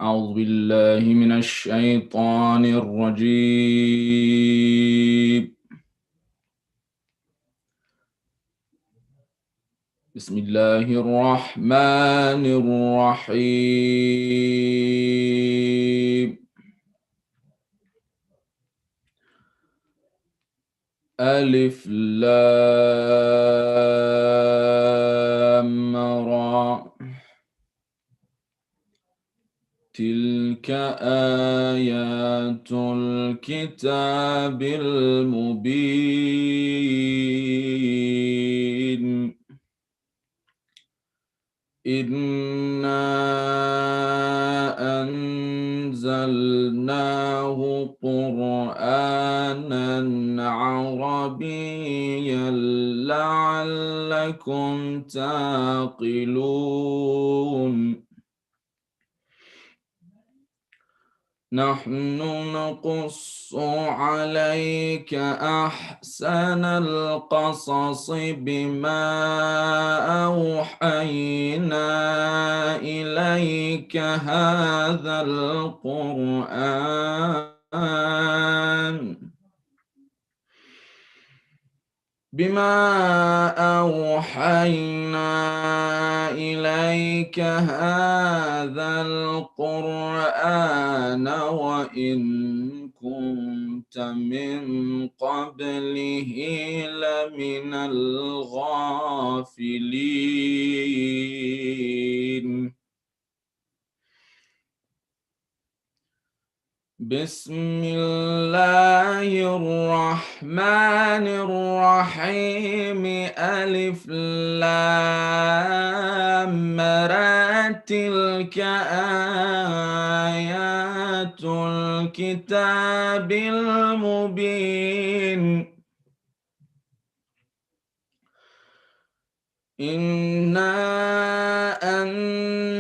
أعوذ بالله من الشيطان الرجيم. بسم الله الرحمن الرحيم. ألف لام را، تلك آيات الكتاب المبين. إنا أنزلناه قرآنا عربيا لعلكم تعقلون. نحن نقص عليك أحسن القصص بما أوحينا إليك هذا القرآن وإن كنت من قبله لمن الغافلين. بسم الله الرحمن الرحيم. ألف لام را، تلك آيات الكتاب المبين. إنا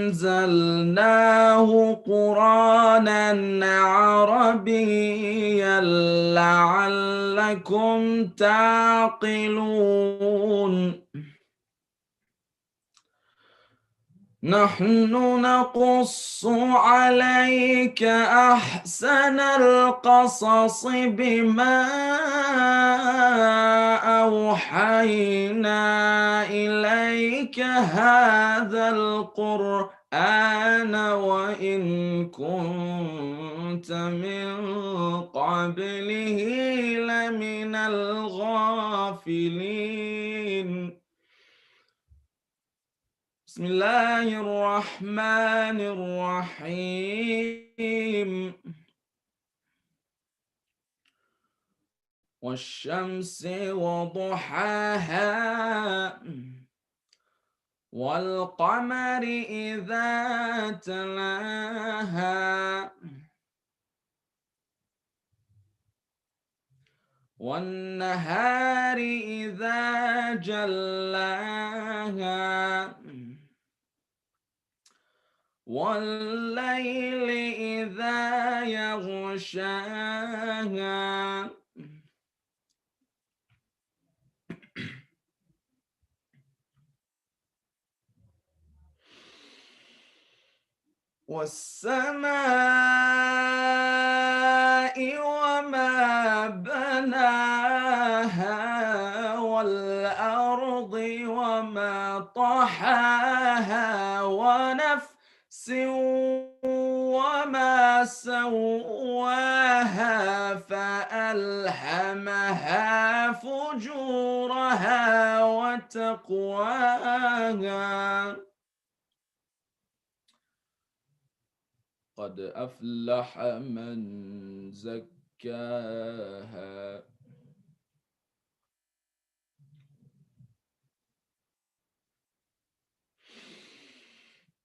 أنزلناه قرآنا عربيا لعلكم تعقلون. نحن نقص عليك أحسن القصص بما أوحينا إليك هذا القرآن وإن كنت من قبله لمن الغافلين. بسم الله الرحمن الرحيم. والشمس وضحاها والقمر إذا تلاها والنهار إذا جلاها والليل إذا يغشاها والسماء وما بناها والأرض وما طحاها ونفس وما سواها فألهمها فجورها وتقواها. قد أفلح من زكاها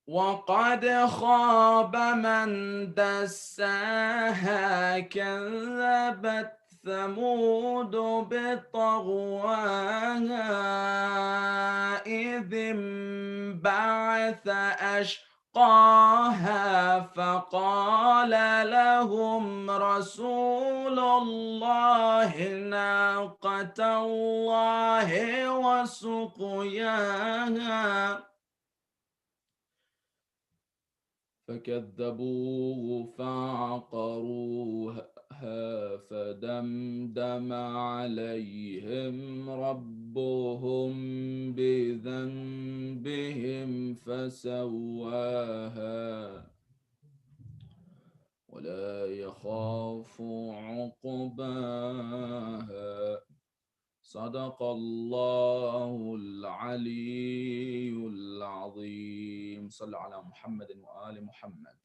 وقد خاب من دساها. كذبت ثمود بطغواها إذ انبعث أشقاها فقال لهم رسول الله ناقة الله وسقياها فكذبوه فعقروها فدمدم عليهم ربهم بذنبهم فسواها ولا يخاف عقباها صدق الله العلي العظيم صلى على محمد وآل محمد.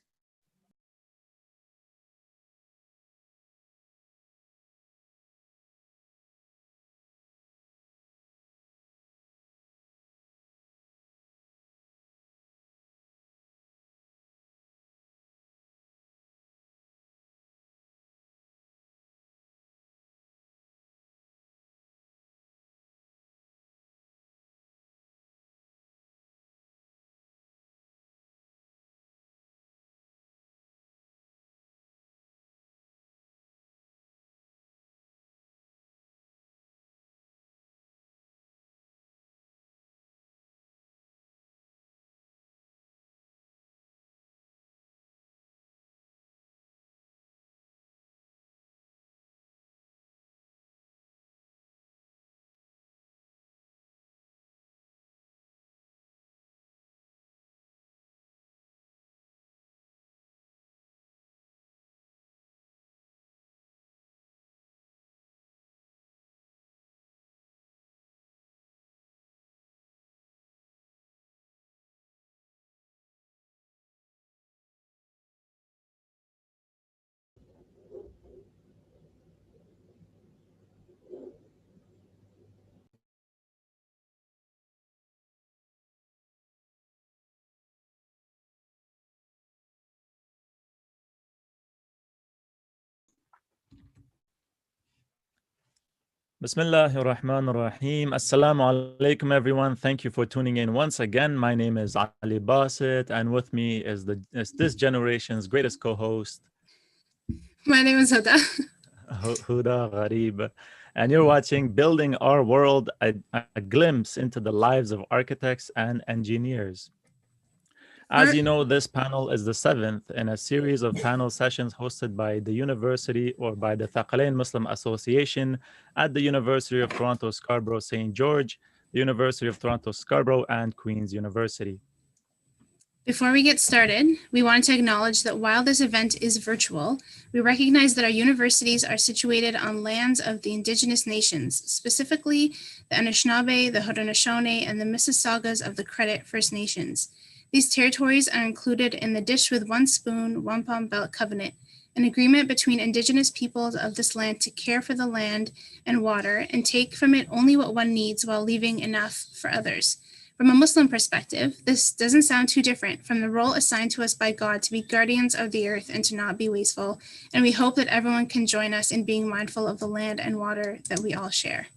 Bismillahir Rahmanir Rahim. Assalamu alaikum, everyone. Thank you for tuning in once again. My name is Ali Basit, and with me is this generation's greatest co-host, My name is Huda. Huda Gharib. And you're watching Building Our World, a glimpse into the lives of architects and engineers. As you know, this panel is the seventh in a series of panel sessions hosted by the university or by the Thaqalain Muslim Association at the University of Toronto Scarborough St. George, the University of Toronto Scarborough, and Queen's University. Before we get started, we want to acknowledge that while this event is virtual, we recognize that our universities are situated on lands of the Indigenous nations, specifically the Anishinaabe, the Haudenosaunee, and the Mississaugas of the Credit First Nations. These territories are included in the Dish with One Spoon, Wampum Belt Covenant, an agreement between Indigenous peoples of this land to care for the land and water and take from it only what one needs while leaving enough for others. From a Muslim perspective, this doesn't sound too different from the role assigned to us by God to be guardians of the earth and to not be wasteful, and we hope that everyone can join us in being mindful of the land and water that we all share.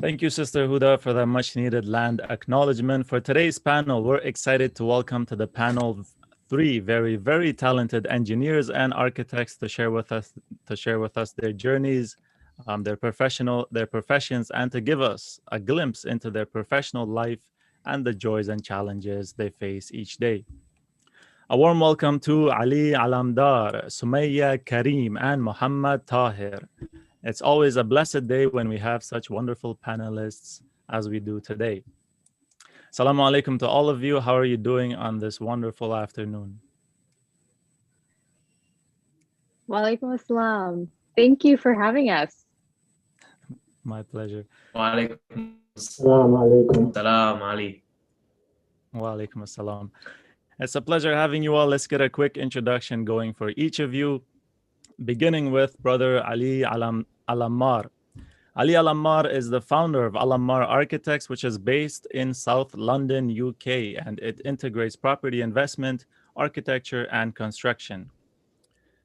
Thank you, Sister Huda, for that much needed land acknowledgement. For today's panel, we're excited to welcome to the panel three very, very talented engineers and architects to share with us their journeys, their professions, and to give us a glimpse into their professional life and the joys and challenges they face each day. A warm welcome to Ali Alammar, Sumaiya Karim, and Mohammad Taher. It's always a blessed day when we have such wonderful panelists as we do today. Assalamu alaikum to all of you. How are you doing on this wonderful afternoon? Wa alaikum assalam. Thank you for having us. My pleasure. Wa alaikum assalam, Ali. Wa alaikum assalam. It's a pleasure having you all. Let's get a quick introduction going for each of you, beginning with Brother Ali Alammar. Ali Alammar is the founder of Alammar Architects, which is based in South London, UK, and it integrates property investment, architecture, and construction.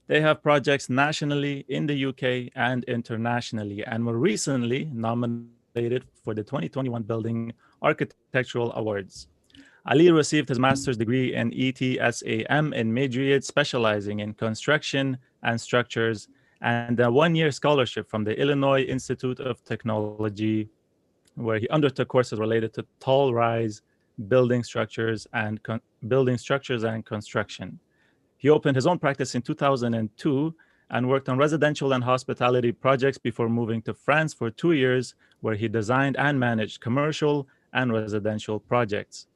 They have projects nationally in the UK and internationally, and were recently nominated for the 2021 Building Architectural Awards. Ali received his master's degree in ETSAM in Madrid, specializing in construction and structures, and a one-year scholarship from the Illinois Institute of Technology, where he undertook courses related to tall rise, building structures and construction. He opened his own practice in 2002 and worked on residential and hospitality projects before moving to France for 2 years, where he designed and managed commercial and residential projects.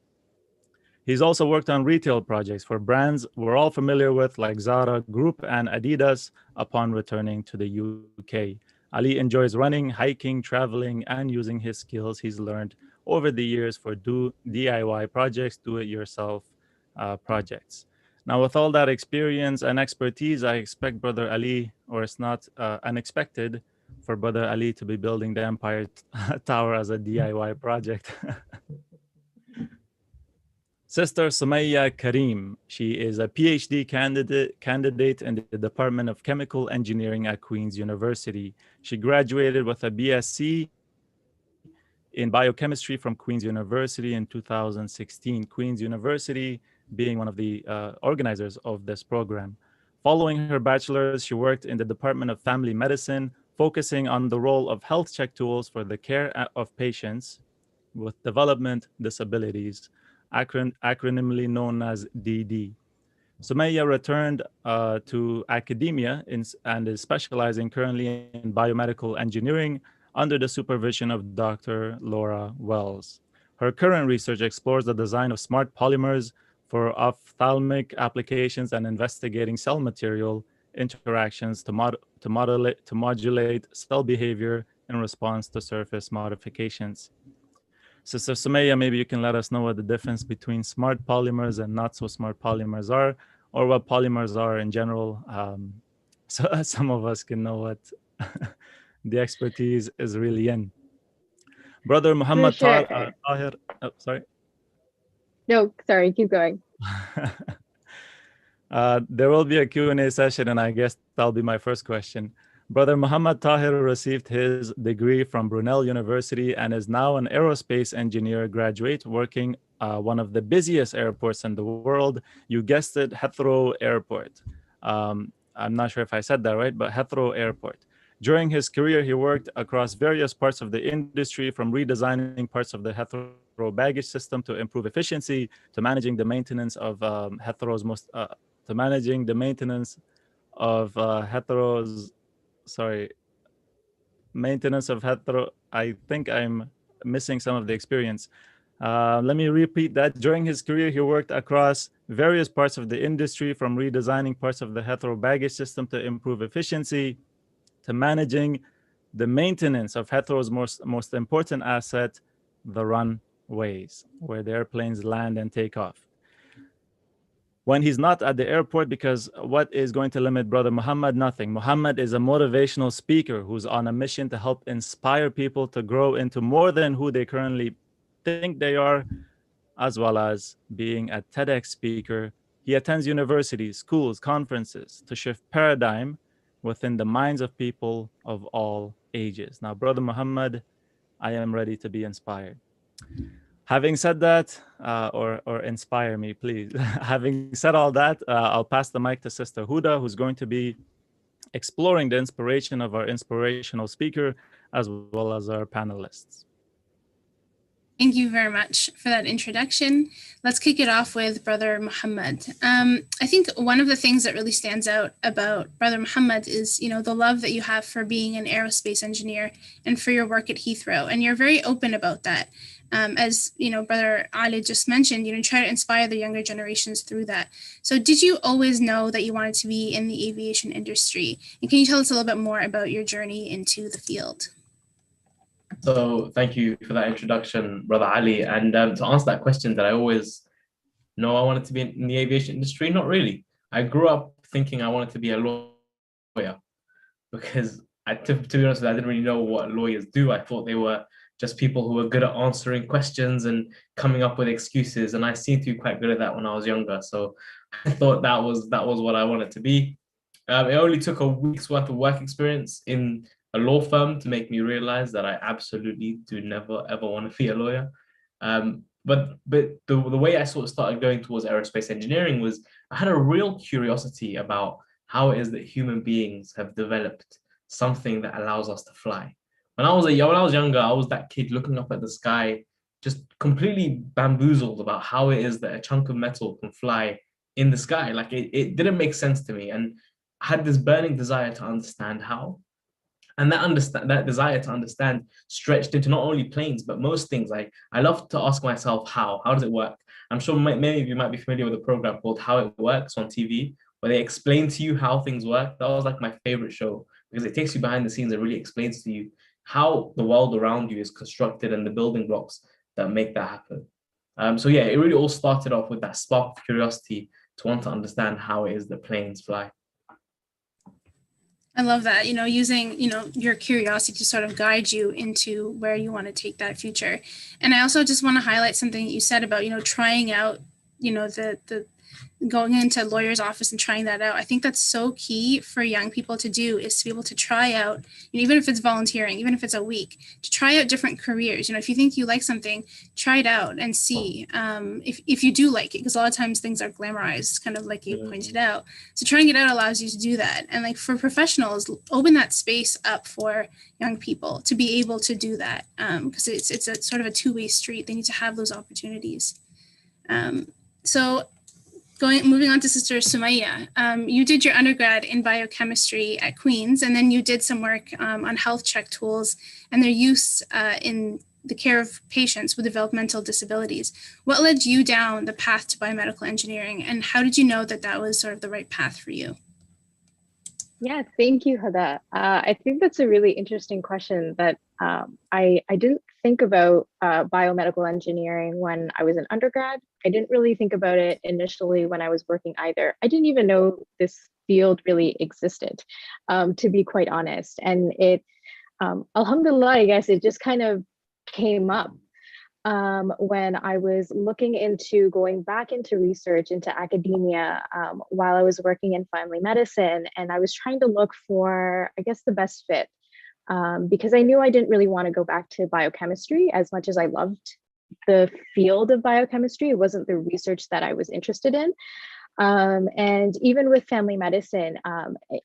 He's also worked on retail projects for brands we're all familiar with, like Zara Group and Adidas, upon returning to the UK. Ali enjoys running, hiking, traveling, and using his skills he's learned over the years for DIY projects, do-it-yourself projects. Now, with all that experience and expertise, I expect Brother Ali, or it's not unexpected for Brother Ali to be building the Empire Tower as a DIY project. Sister Sumaiya Karim, she is a PhD candidate in the Department of Chemical Engineering at Queen's University. She graduated with a BSc in biochemistry from Queen's University in 2016. Queen's University being one of the organizers of this program. Following her bachelor's, she worked in the Department of Family Medicine, focusing on the role of health check tools for the care of patients with development disabilities, acronymically known as DD. Sumaiya returned to academia and is specializing currently in biomedical engineering under the supervision of Dr. Laura Wells. Her current research explores the design of smart polymers for ophthalmic applications and investigating cell material interactions to modulate cell behavior in response to surface modifications. Sister Sumaiya, maybe you can let us know what the difference between smart polymers and not so smart polymers are, or what polymers are in general, so some of us can know what the expertise is really in. Brother Mohammad Taher, oh, sorry. No, sorry, keep going. There will be a Q&A session, and I guess that'll be my first question. Brother Mohammad Taher received his degree from Brunel University and is now an aerospace engineer graduate working one of the busiest airports in the world. You guessed it, Heathrow Airport. I'm not sure if I said that right, but Heathrow Airport. During his career, he worked across various parts of the industry, from redesigning parts of the Heathrow baggage system to improve efficiency, to managing the maintenance of Heathrow's maintenance of Heathrow. I think I'm missing some of the experience. Let me repeat that. During his career, he worked across various parts of the industry, from redesigning parts of the Heathrow baggage system to improve efficiency, to managing the maintenance of Heathrow's most important asset, the runways, where the airplanes land and take off. When he's not at the airport, because what is going to limit Brother Muhammad? Nothing. Muhammad is a motivational speaker who's on a mission to help inspire people to grow into more than who they currently think they are, as well as being a TEDx speaker. He attends universities, schools, conferences to shift paradigm within the minds of people of all ages. Now, Brother Muhammad, I am ready to be inspired. Having said that, or inspire me, please. Having said all that, I'll pass the mic to Sister Huda, who's going to be exploring the inspiration of our inspirational speaker, as well as our panelists. Thank you very much for that introduction. Let's kick it off with Brother Muhammad. I think one of the things that really stands out about Brother Muhammad is, the love that you have for being an aerospace engineer and for your work at Heathrow. And you're very open about that. As, Brother Ali just mentioned, try to inspire the younger generations through that. So did you always know that you wanted to be in the aviation industry? And can you tell us a little bit more about your journey into the field? So thank you for that introduction, Brother Ali. And to answer that question, that I always know I wanted to be in the aviation industry, not really. I grew up thinking I wanted to be a lawyer, because to be honest with you, I didn't really know what lawyers do. I thought they were just people who were good at answering questions and coming up with excuses. And I seemed to be quite good at that when I was younger. So I thought that was what I wanted to be. It only took a week's worth of work experience in a law firm to make me realize that I absolutely do never ever want to be a lawyer. But the way I sort of started going towards aerospace engineering was I had a real curiosity about how it is that human beings have developed something that allows us to fly. When I was younger, I was that kid looking up at the sky, just completely bamboozled about how it is that a chunk of metal can fly in the sky. Like it didn't make sense to me, and I had this burning desire to understand how. And that desire to understand stretched into not only planes, but most things. Like I love to ask myself, how does it work? I'm sure many of you might be familiar with a program called How It Works on TV, where they explain to you how things work. That was like my favorite show, because it takes you behind the scenes and really explains to you how the world around you is constructed and the building blocks that make that happen. So yeah, it really all started off with that spark of curiosity to want to understand how it is that planes fly. I love that, using, your curiosity to sort of guide you into where you want to take that future. And I also just want to highlight something that you said about, trying out, the going into a lawyer's office and trying that out. I think that's so key for young people to do, is to be able to try out, even if it's volunteering, even if it's a week, to try out different careers. If you think you like something, try it out and see if you do like it, because a lot of times things are glamorized, kind of like you pointed out. So trying it out allows you to do that. And like for professionals, open that space up for young people to be able to do that, because it's a sort of a two-way street. They need to have those opportunities. So moving on to Sister Sumaiya, you did your undergrad in biochemistry at Queen's, and then you did some work on health check tools and their use in the care of patients with developmental disabilities. What led you down the path to biomedical engineering, and how did you know that that was sort of the right path for you? Yeah, thank you, Hada. I think that's a really interesting question that I didn't think about biomedical engineering when I was an undergrad. I didn't really think about it initially when I was working either. I didn't even know this field really existed, to be quite honest. And it, alhamdulillah, I guess it just kind of came up when I was looking into going back into research, into academia, while I was working in family medicine. And I was trying to look for, I guess, the best fit, because I knew I didn't really want to go back to biochemistry. As much as I loved the field of biochemistry, it wasn't the research that I was interested in. And even with family medicine,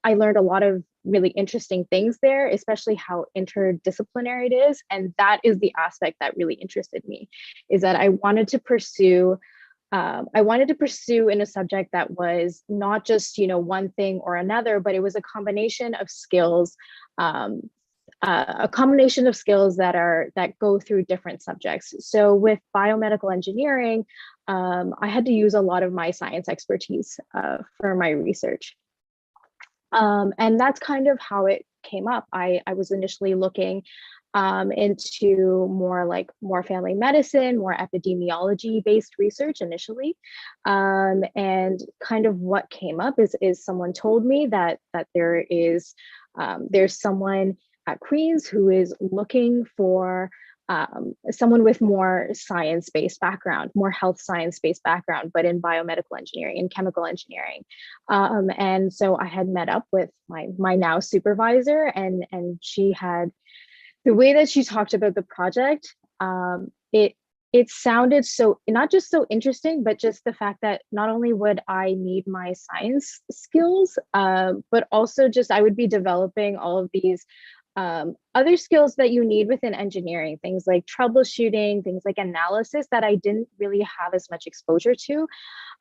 I learned a lot of really interesting things there, especially how interdisciplinary it is. And that is the aspect that really interested me, is that I wanted to pursue in a subject that was not just, one thing or another, but it was a combination of skills, that go through different subjects. So with biomedical engineering, I had to use a lot of my science expertise for my research. And that's kind of how it came up. I was initially looking into more family medicine, more epidemiology-based research initially. And kind of what came up is someone told me that there's someone at Queen's who is looking for someone with more science-based background, more health science-based background, but in biomedical engineering and chemical engineering. And so I had met up with my now supervisor, and she had, the way that she talked about the project, it sounded so, not just so interesting, but just the fact that not only would I need my science skills, but also just I would be developing all of these other skills that you need within engineering, things like troubleshooting, things like analysis that I didn't really have as much exposure to.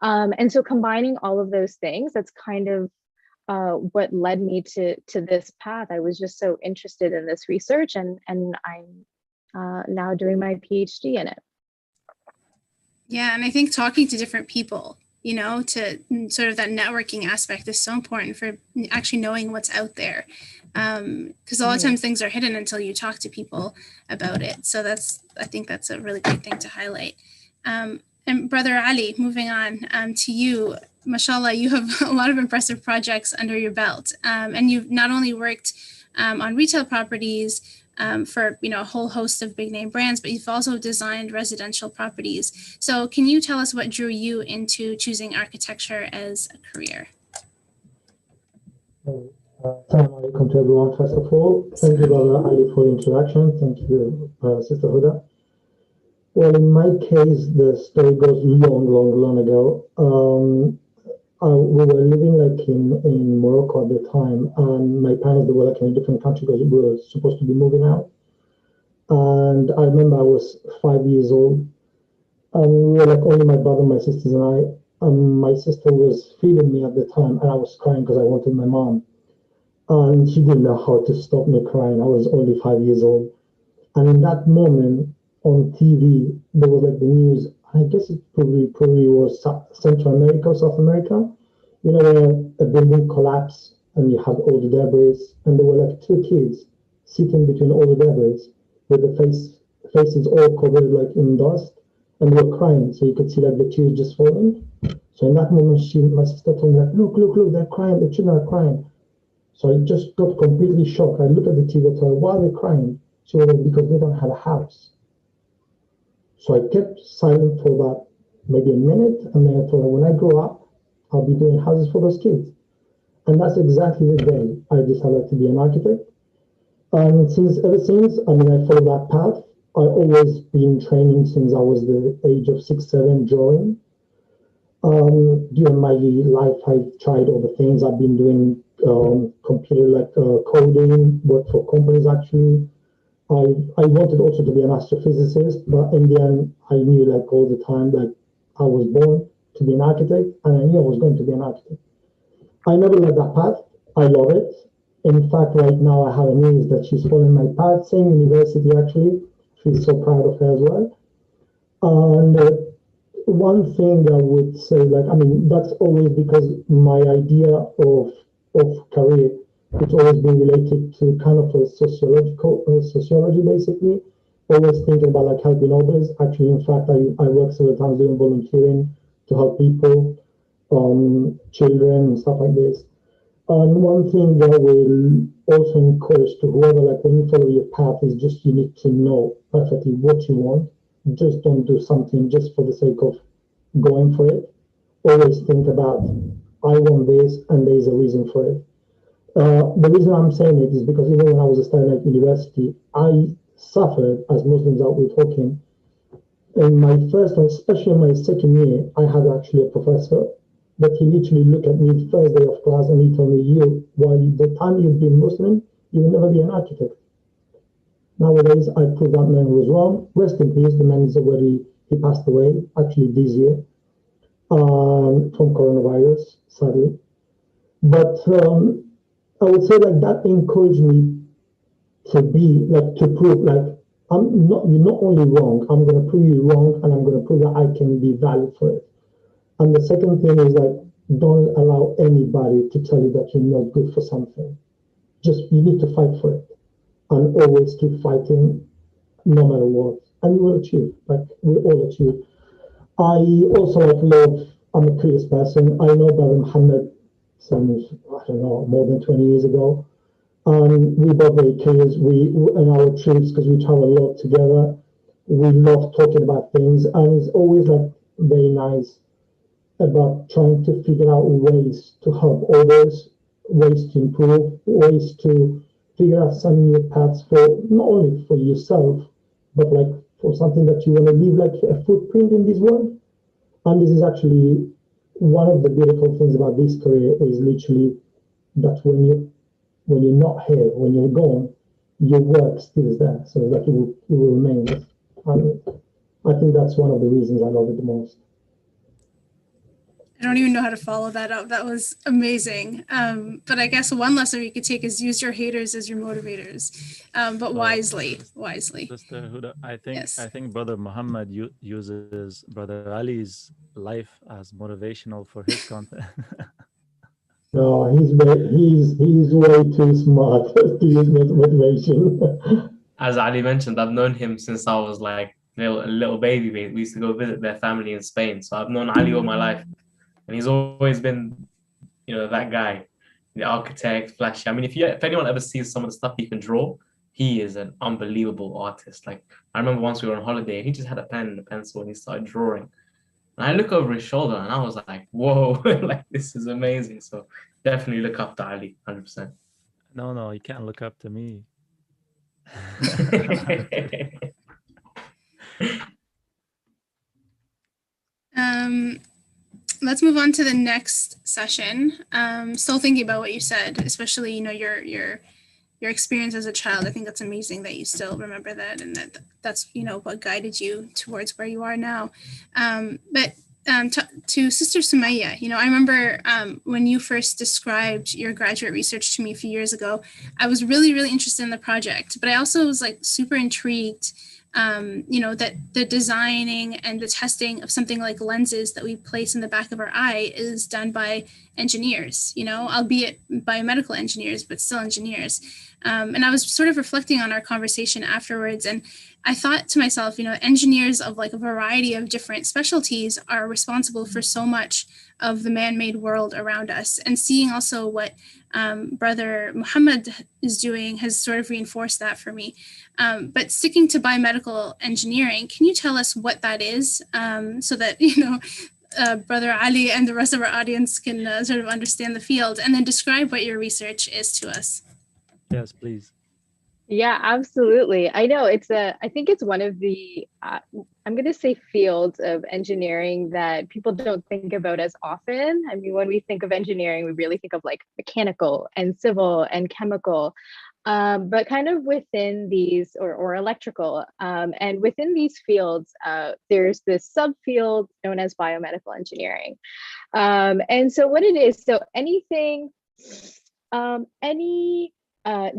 And so combining all of those things, that's kind of what led me to this path. I was just so interested in this research, and I'm now doing my PhD in it. Yeah, and I think talking to different people, to sort of that networking aspect is so important for actually knowing what's out there. Because a lot of times things are hidden until you talk to people about it. So I think that's a really great thing to highlight. And Brother Ali, moving on to you, mashallah, you have a lot of impressive projects under your belt. And you've not only worked on retail properties for a whole host of big name brands, but you've also designed residential properties. So can you tell us what drew you into choosing architecture as a career? Assalamu alaikum to everyone. First of all, thank you, Brother Ali, for the introduction. Thank you, Sister Huda. Well, in my case, the story goes long ago. We were living in Morocco at the time, and my parents, they were in a different country because we were supposed to be moving out. And I remember I was 5 years old, and we were like only my brother, my sisters, and I. My sister was feeding me at the time, and I was crying because I wanted my mom. And she didn't know how to stop me crying. I was only 5 years old. And in that moment on TV, there was like the news. I guess it probably was Central America or South America. You know, where a building collapsed and you had all the debris, and there were like two kids sitting between all the debris with the faces all covered like in dust, and they were crying. So you could see like the tears just falling. So in that moment, my sister told me like, look, they're crying. The children are crying. So I just got completely shocked. I looked at the TV and told her, why are they crying? She was like, because they don't have a house. So I kept silent for about maybe a minute, and then I told her, when I grow up, I'll be doing houses for those kids. And that's exactly the day I decided to be an architect. And ever since, I mean, I followed that path. I've always been training since I was the age of 6, 7, drawing. During my life, I've tried other things. I've been doing computer coding, work for companies actually. I wanted also to be an astrophysicist, but in the end, I knew like all the time that I was born to be an architect, and I knew I was going to be an architect. I never left that path. I love it. In fact, right now I have a niece that she's following my path, same university actually. She's so proud of her as well. And one thing I would say, like, I mean, that's always because my idea of career, it's always been related to kind of a sociology, basically. Always thinking about like helping others. Actually, in fact, I work several times doing volunteering to help people, children and stuff like this. And one thing that I will also encourage to whoever, like when you follow your path, is just you need to know perfectly what you want. Just don't do something just for the sake of going for it. Always think about, I want this, and there is a reason for it. The reason I'm saying it is because even when I was studying at university, I suffered, as Muslims that we're talking. In my first, and especially in my second year, I had actually a professor that he literally looked at me the first day of class and he told me, you, while the time you've been Muslim, you will never be an architect. Nowadays, I proved that man was wrong. Rest in peace, the man is already, he passed away, actually this year, from coronavirus, sadly. But I would say like that encouraged me to be, like to prove, like, you're not only wrong, I'm going to prove you wrong, and I'm going to prove that I can be valid for it. And the second thing is like, don't allow anybody to tell you that you're not good for something. Just, you need to fight for it and always keep fighting no matter what. And you will achieve, like we all achieve. I also like love, I'm a curious person. I know Brother Muhammad since, I don't know, more than 20 years ago. We both very curious. We, in our trips, because we travel a lot together, we love talking about things. And it's always like very nice about trying to figure out ways to help others, ways to improve, ways to figure out some new paths for not only for yourself, but like for something that you want to leave like a footprint in this world. And this is actually one of the beautiful things about this career is literally that when you're not here, when you're gone, your work still is there. So that it will remain. And I think that's one of the reasons I love it the most. I don't even know how to follow that up. That was amazing. But I guess one lesson you could take is use your haters as your motivators, but wisely. Sister Huda, I think Yes. I think Brother Muhammad uses Brother Ali's life as motivational for his content. No, he's way too smart to use motivation. As Ali mentioned, I've known him since I was like a little baby. We used to go visit their family in Spain. So I've known Ali all my life. And he's always been, that guy, the architect, flashy. I mean, if anyone ever sees some of the stuff he can draw, he is an unbelievable artist. Like, I remember once we were on holiday, he just had a pen and a pencil and he started drawing. And I look over his shoulder and I was like, whoa, like, this is amazing. So definitely look up to Ali, 100%. No, you can't look up to me. Let's move on to the next session. Still thinking about what you said, especially your your experience as a child. I think that's amazing that you still remember that, and that's what guided you towards where you are now. But to Sister Sumaiya, I remember when you first described your graduate research to me a few years ago, I was really, really interested in the project, but I also was like super intrigued, that the designing and the testing of something like lenses that we place in the back of our eye is done by engineers, albeit biomedical engineers, but still engineers. And I was sort of reflecting on our conversation afterwards, and I thought to myself, engineers of like a variety of different specialties are responsible for so much of the man-made world around us. And seeing also what Brother Mohammad is doing has sort of reinforced that for me. But sticking to biomedical engineering, can you tell us what that is, so that, Brother Ali and the rest of our audience can sort of understand the field, and then describe what your research is to us? Yes, please. Yeah, absolutely. I know I think it's one of the, I'm going to say fields of engineering that people don't think about as often. I mean, when we think of engineering, we really think of like mechanical and civil and chemical, but kind of within these, or electrical, and within these fields, there's this subfield known as biomedical engineering. And so what it is, so anything, any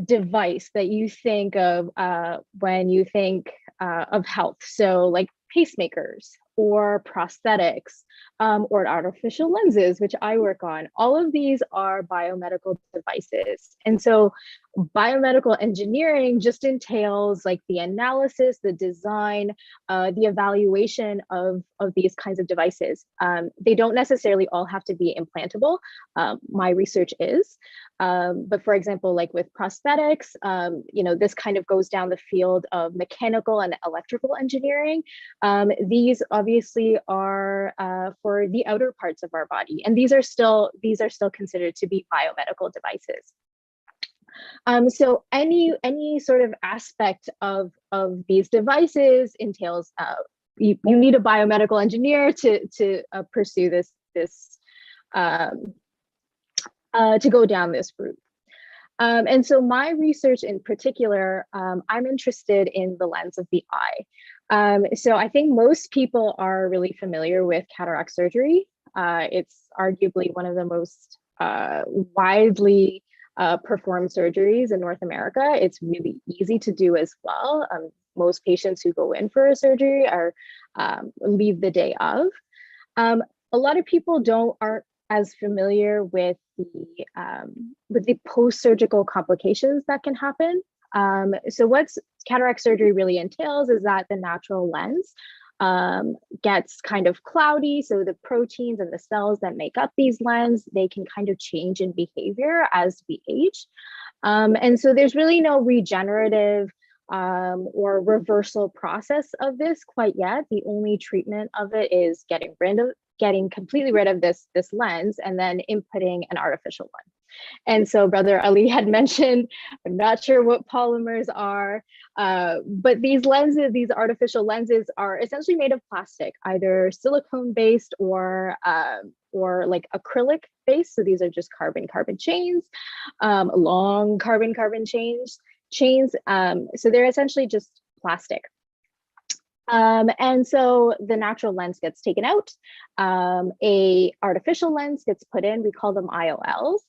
device that you think of when you think of health. So like pacemakers or prosthetics, or artificial lenses, which I work on. All of these are biomedical devices. And so biomedical engineering just entails like the analysis, the design, the evaluation of these kinds of devices. They don't necessarily all have to be implantable. My research is, but for example, like with prosthetics, this kind of goes down the field of mechanical and electrical engineering. These obviously are for the outer parts of our body, and these are still considered to be biomedical devices. So any sort of aspect of these devices entails you need a biomedical engineer to pursue this to go down this route. And so my research in particular, I'm interested in the lens of the eye. So I think most people are really familiar with cataract surgery. It's arguably one of the most widely performed surgeries in North America. It's really easy to do as well. Most patients who go in for a surgery leave the day of. A lot of people aren't as familiar with the post-surgical complications that can happen. So what cataract surgery really entails is that the natural lens gets kind of cloudy. So the proteins and the cells that make up these lenses, they can kind of change in behavior as we age. And so there's really no regenerative or reversal process of this quite yet. The only treatment of it is getting completely rid of this lens and then inputting an artificial one. And so Brother Ali had mentioned, I'm not sure what polymers are, but these artificial lenses are essentially made of plastic, either silicone based or like acrylic based. So these are just carbon-carbon chains, long carbon-carbon chains. So they're essentially just plastic. And so the natural lens gets taken out, a artificial lens gets put in, we call them IOLs.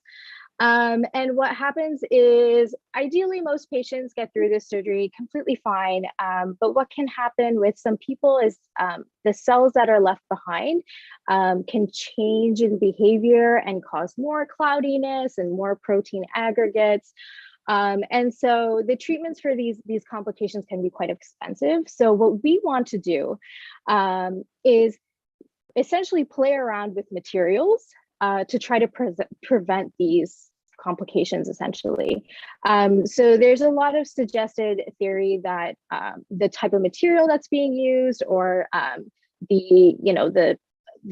And what happens is ideally most patients get through this surgery completely fine. But what can happen with some people is the cells that are left behind can change in behavior and cause more cloudiness and more protein aggregates. And so the treatments for these complications can be quite expensive. So what we want to do is essentially play around with materials to try to prevent these complications, essentially. So there's a lot of suggested theory that the type of material that's being used, or the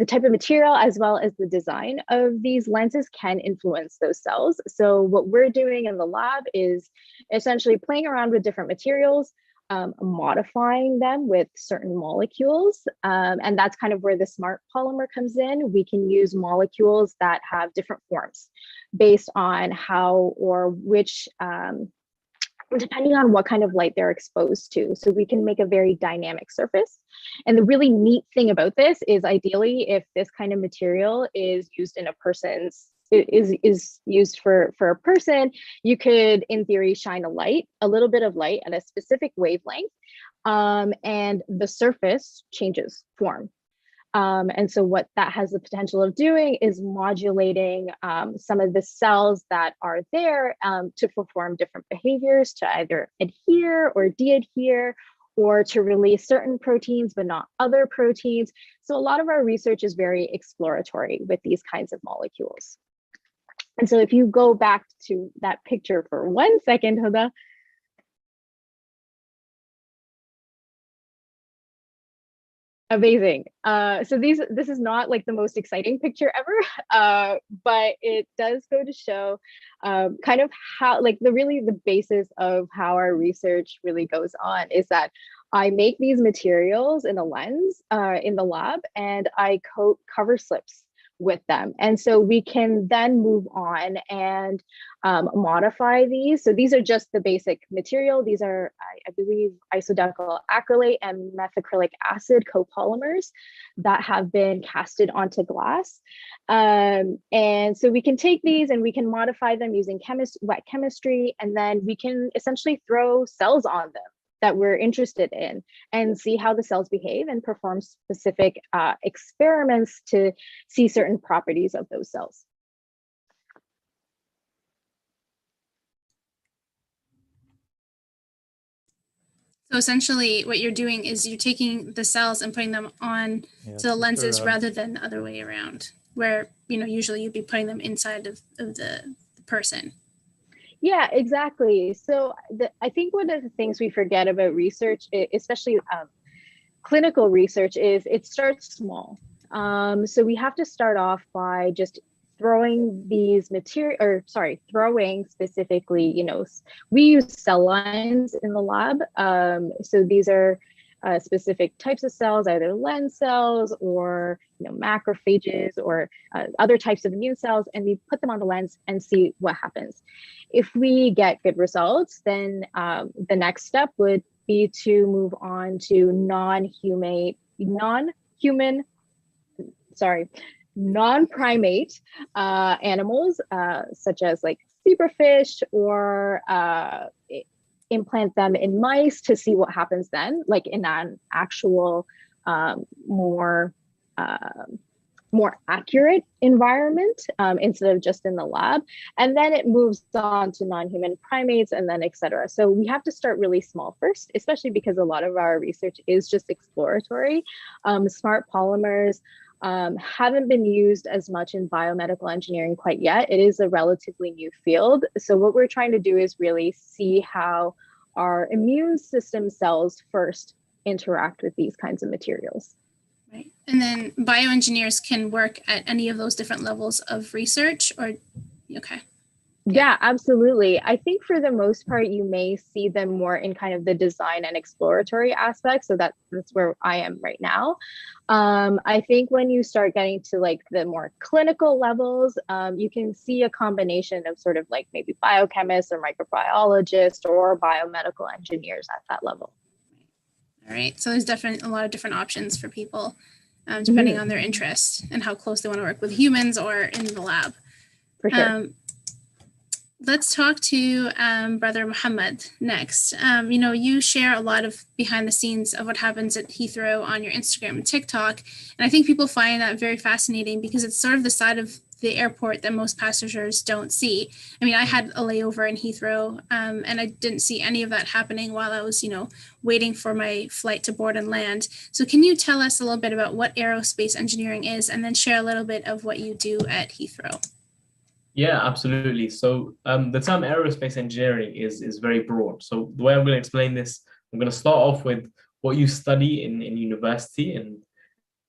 type of material as well as the design of these lenses can influence those cells. So what we're doing in the lab is essentially playing around with different materials, modifying them with certain molecules. And that's kind of where the smart polymer comes in. We can use molecules that have different forms based on how or which depending on what kind of light they're exposed to. So we can make a very dynamic surface. And the really neat thing about this is ideally if this kind of material is used in a person's, is used for a person, you could in theory shine a little bit of light at a specific wavelength, and the surface changes form. And so what that has the potential of doing is modulating some of the cells that are there to perform different behaviors, to either adhere or de-adhere, or to release certain proteins, but not other proteins. So a lot of our research is very exploratory with these kinds of molecules. And so if you go back to that picture for 1 second, Huda. Amazing. So this is not like the most exciting picture ever, but it does go to show kind of how, like the basis of how our research really goes on is that I make these materials in a lens in the lab, and I coat cover slips with them. And so we can then move on and modify these. So these are just the basic material. These are, I believe, isodecyl acrylate and methacrylic acid copolymers that have been casted onto glass. And so we can take these and we can modify them using wet chemistry, and then we can essentially throw cells on them that we're interested in and see how the cells behave and perform specific experiments to see certain properties of those cells. So essentially what you're doing is you're taking the cells and putting them on to the lenses rather than the other way around, where, you know, usually you'd be putting them inside of the person. Yeah, exactly. So I think one of the things we forget about research, especially clinical research, is it starts small. So we have to start off by just throwing these throwing specifically, you know, we use cell lines in the lab. So these are specific types of cells, either lens cells or, you know, macrophages or other types of immune cells, and we put them on the lens and see what happens. If we get good results, then the next step would be to move on to non-primate animals, such as like zebrafish, or implant them in mice to see what happens then, like in an actual more accurate environment instead of just in the lab. And then it moves on to non-human primates, and then et cetera. So we have to start really small first, especially because a lot of our research is just exploratory. Smart polymers haven't been used as much in biomedical engineering quite yet. It is a relatively new field. So what we're trying to do is really see how our immune system cells first interact with these kinds of materials. Right. And then bioengineers can work at any of those different levels of research, or, okay. Yeah, absolutely. I think for the most part, you may see them more in kind of the design and exploratory aspects. So that's where I am right now. I think when you start getting to like the more clinical levels, you can see a combination of sort of like maybe biochemists or microbiologists or biomedical engineers at that level. All right. So there's definitely a lot of different options for people, depending on their interest and how close they want to work with humans or in the lab. For sure. Let's talk to Brother Mohammad next. You know, you share a lot of behind the scenes of what happens at Heathrow on your Instagram and TikTok. And I think people find that very fascinating because it's sort of the side of the airport that most passengers don't see. I mean, I had a layover in Heathrow and I didn't see any of that happening while I was, you know, waiting for my flight to board and land. So can you tell us a little bit about what aerospace engineering is, and then share a little bit of what you do at Heathrow? Yeah, absolutely. So the term aerospace engineering is very broad. So the way I'm going to explain this, I'm going to start off with what you study in university and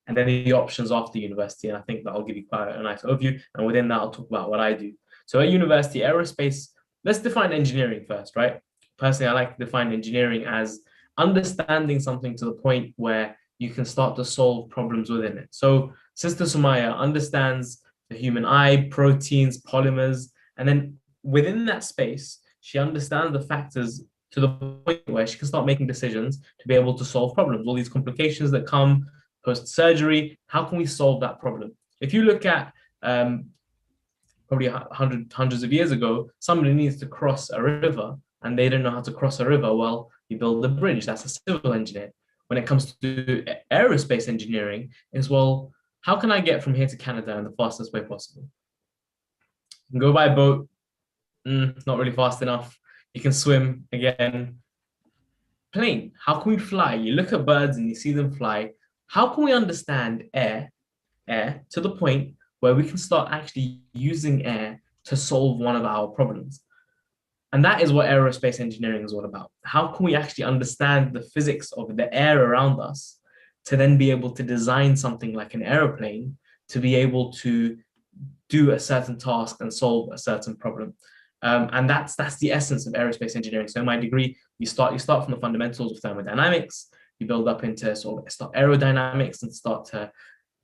then the options after university. And I think that I'll give you quite a nice overview. And within that, I'll talk about what I do. So at university, aerospace, let's define engineering first, right? Personally, I like to define engineering as understanding something to the point where you can start to solve problems within it. So Sister Sumaiya understands the human eye, proteins, polymers, and then within that space, she understands the factors to the point where she can start making decisions to be able to solve problems. All these complications that come post-surgery, how can we solve that problem? If you look at probably hundreds of years ago, somebody needs to cross a river and they don't know how to cross a river. Well, you build a bridge. That's a civil engineer. When it comes to aerospace engineering, is, well, how can I get from here to Canada in the fastest way possible? You can go by boat, not really fast enough. You can swim, again. Plane, how can we fly? You look at birds and you see them fly. How can we understand air to the point where we can start actually using air to solve one of our problems? And that is what aerospace engineering is all about. How can we actually understand the physics of the air around us to then be able to design something like an aeroplane to be able to do a certain task and solve a certain problem? And that's the essence of aerospace engineering. So in my degree, you start from the fundamentals of thermodynamics, you build up into sort of aerodynamics and start to,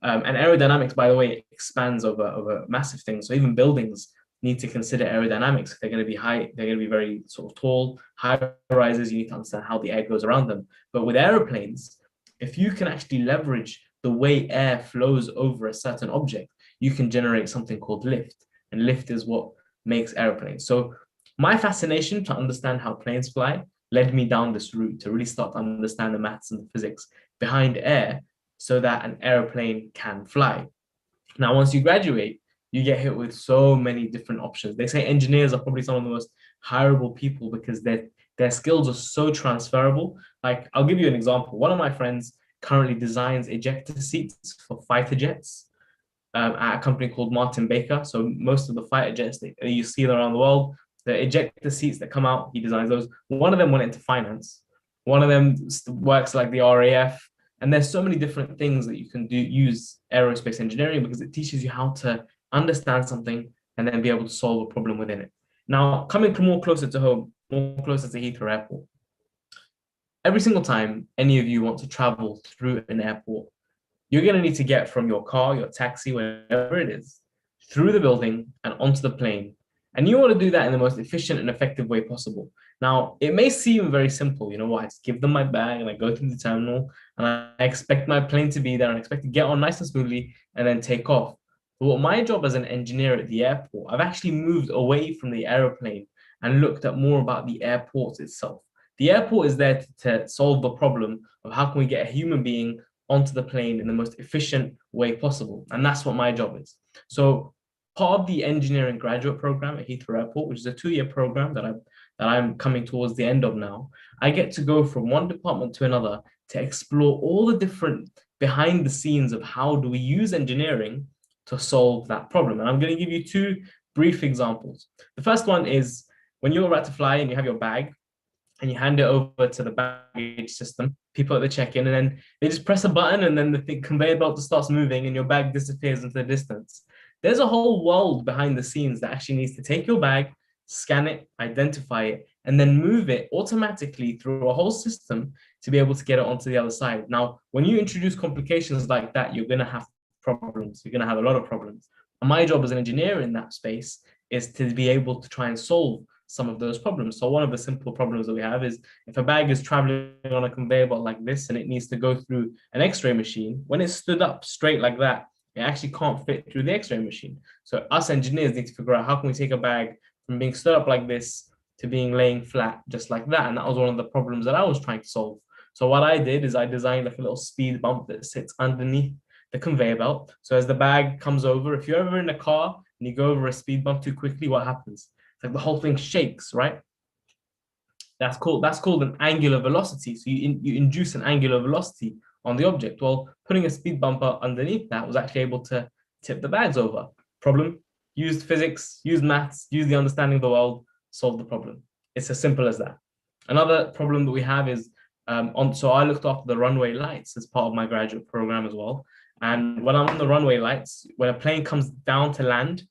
and aerodynamics, by the way, expands over massive things. So even buildings need to consider aerodynamics. They're going to be high, they're going to be very sort of tall, high rises. You need to understand how the air goes around them. But with aeroplanes, if you can actually leverage the way air flows over a certain object, you can generate something called lift. And lift is what makes airplanes. So my fascination to understand how planes fly led me down this route to really start to understand the maths and the physics behind air so that an airplane can fly. Now, once you graduate, you get hit with so many different options. They say engineers are probably some of the most hireable people because their skills are so transferable. Like, I'll give you an example. One of my friends currently designs ejector seats for fighter jets at a company called Martin Baker. So most of the fighter jets that you see around the world, the ejector seats that come out, he designs those. One of them went into finance. One of them works like the RAF. And there's so many different things that you can use aerospace engineering because it teaches you how to understand something and then be able to solve a problem within it. Now, coming more closer to home, more closer to Heathrow Airport, every single time any of you want to travel through an airport, you're going to need to get from your car, your taxi, wherever it is, through the building and onto the plane. And you want to do that in the most efficient and effective way possible. Now, it may seem very simple. You know what? I just give them my bag and I go through the terminal and I expect my plane to be there and I expect to get on nice and smoothly and then take off. But what my job as an engineer at the airport, I've actually moved away from the aeroplane and looked at more about the airport itself. The airport is there to solve the problem of how can we get a human being onto the plane in the most efficient way possible. And that's what my job is. So part of the engineering graduate program at Heathrow Airport, which is a 2-year program that I'm coming towards the end of now, I get to go from one department to another to explore all the different behind the scenes of how do we use engineering to solve that problem. And I'm going to give you 2 brief examples. The first one is when you're about to fly and you have your bag and you hand it over to the baggage system, people at the check-in, and then they just press a button and then the conveyor belt starts moving and your bag disappears into the distance. There's a whole world behind the scenes that actually needs to take your bag, scan it, identify it, and then move it automatically through a whole system to be able to get it onto the other side. Now, when you introduce complications like that, you're going to have problems. You're going to have a lot of problems. And my job as an engineer in that space is to be able to try and solve some of those problems. So one of the simple problems that we have is if a bag is traveling on a conveyor belt like this and it needs to go through an X-ray machine, when it's stood up straight like that, it actually can't fit through the X-ray machine. So us engineers need to figure out how can we take a bag from being stood up like this to being laying flat just like that. And that was one of the problems that I was trying to solve. So what I did is I designed like a little speed bump that sits underneath the conveyor belt. So as the bag comes over, if you're ever in a car and you go over a speed bump too quickly, what happens? It's like the whole thing shakes, right? That's called an angular velocity. So you induce an angular velocity on the object. Well, putting a speed bumper underneath that was actually able to tip the bags over. Problem, used physics, used maths, used the understanding of the world, solve the problem. It's as simple as that. Another problem that we have is, so I looked after the runway lights as part of my graduate program as well. And when I'm on the runway lights, when a plane comes down to land,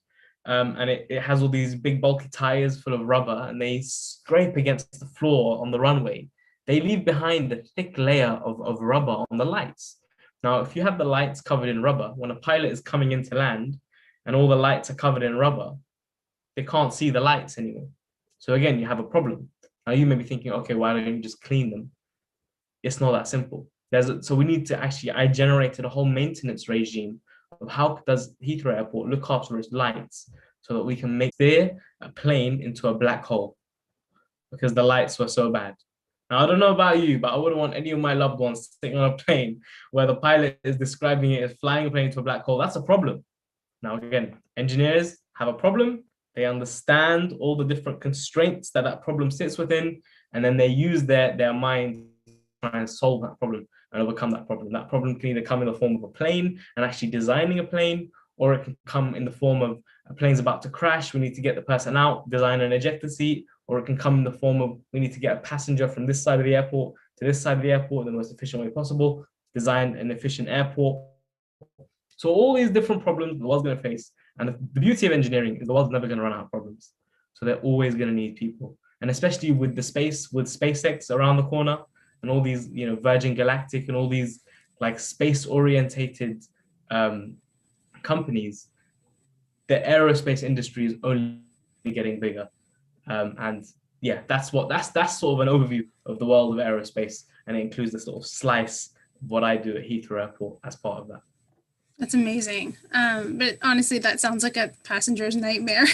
and it has all these big bulky tires full of rubber and they scrape against the floor on the runway, they leave behind a thick layer of rubber on the lights. Now, if you have the lights covered in rubber, when a pilot is coming into land and all the lights are covered in rubber, they can't see the lights anymore. So again, you have a problem. Now you may be thinking, okay, why don't you just clean them? It's not that simple. So we need to I generated a whole maintenance regime of how does Heathrow Airport look after its lights so that we can make a plane into a black hole because the lights were so bad. Now, I don't know about you, but I wouldn't want any of my loved ones sitting on a plane where the pilot is describing it as flying a plane into a black hole. That's a problem. Now, again, engineers have a problem. They understand all the different constraints that problem sits within, and then they use their mind to try and solve that problem and overcome that problem. That problem can either come in the form of a plane and actually designing a plane, or it can come in the form of a plane's about to crash, we need to get the person out, design an ejector seat, or it can come in the form of we need to get a passenger from this side of the airport to this side of the airport in the most efficient way possible, design an efficient airport. So all these different problems the world's going to face. And the beauty of engineering is the world's never going to run out of problems. So they're always going to need people. And especially with SpaceX around the corner and all these, Virgin Galactic and all these like space-orientated companies, the aerospace industry is only getting bigger. And yeah, that's sort of an overview of the world of aerospace. And it includes the sort of slice of what I do at Heathrow Airport as part of that. That's amazing. But honestly, that sounds like a passenger's nightmare,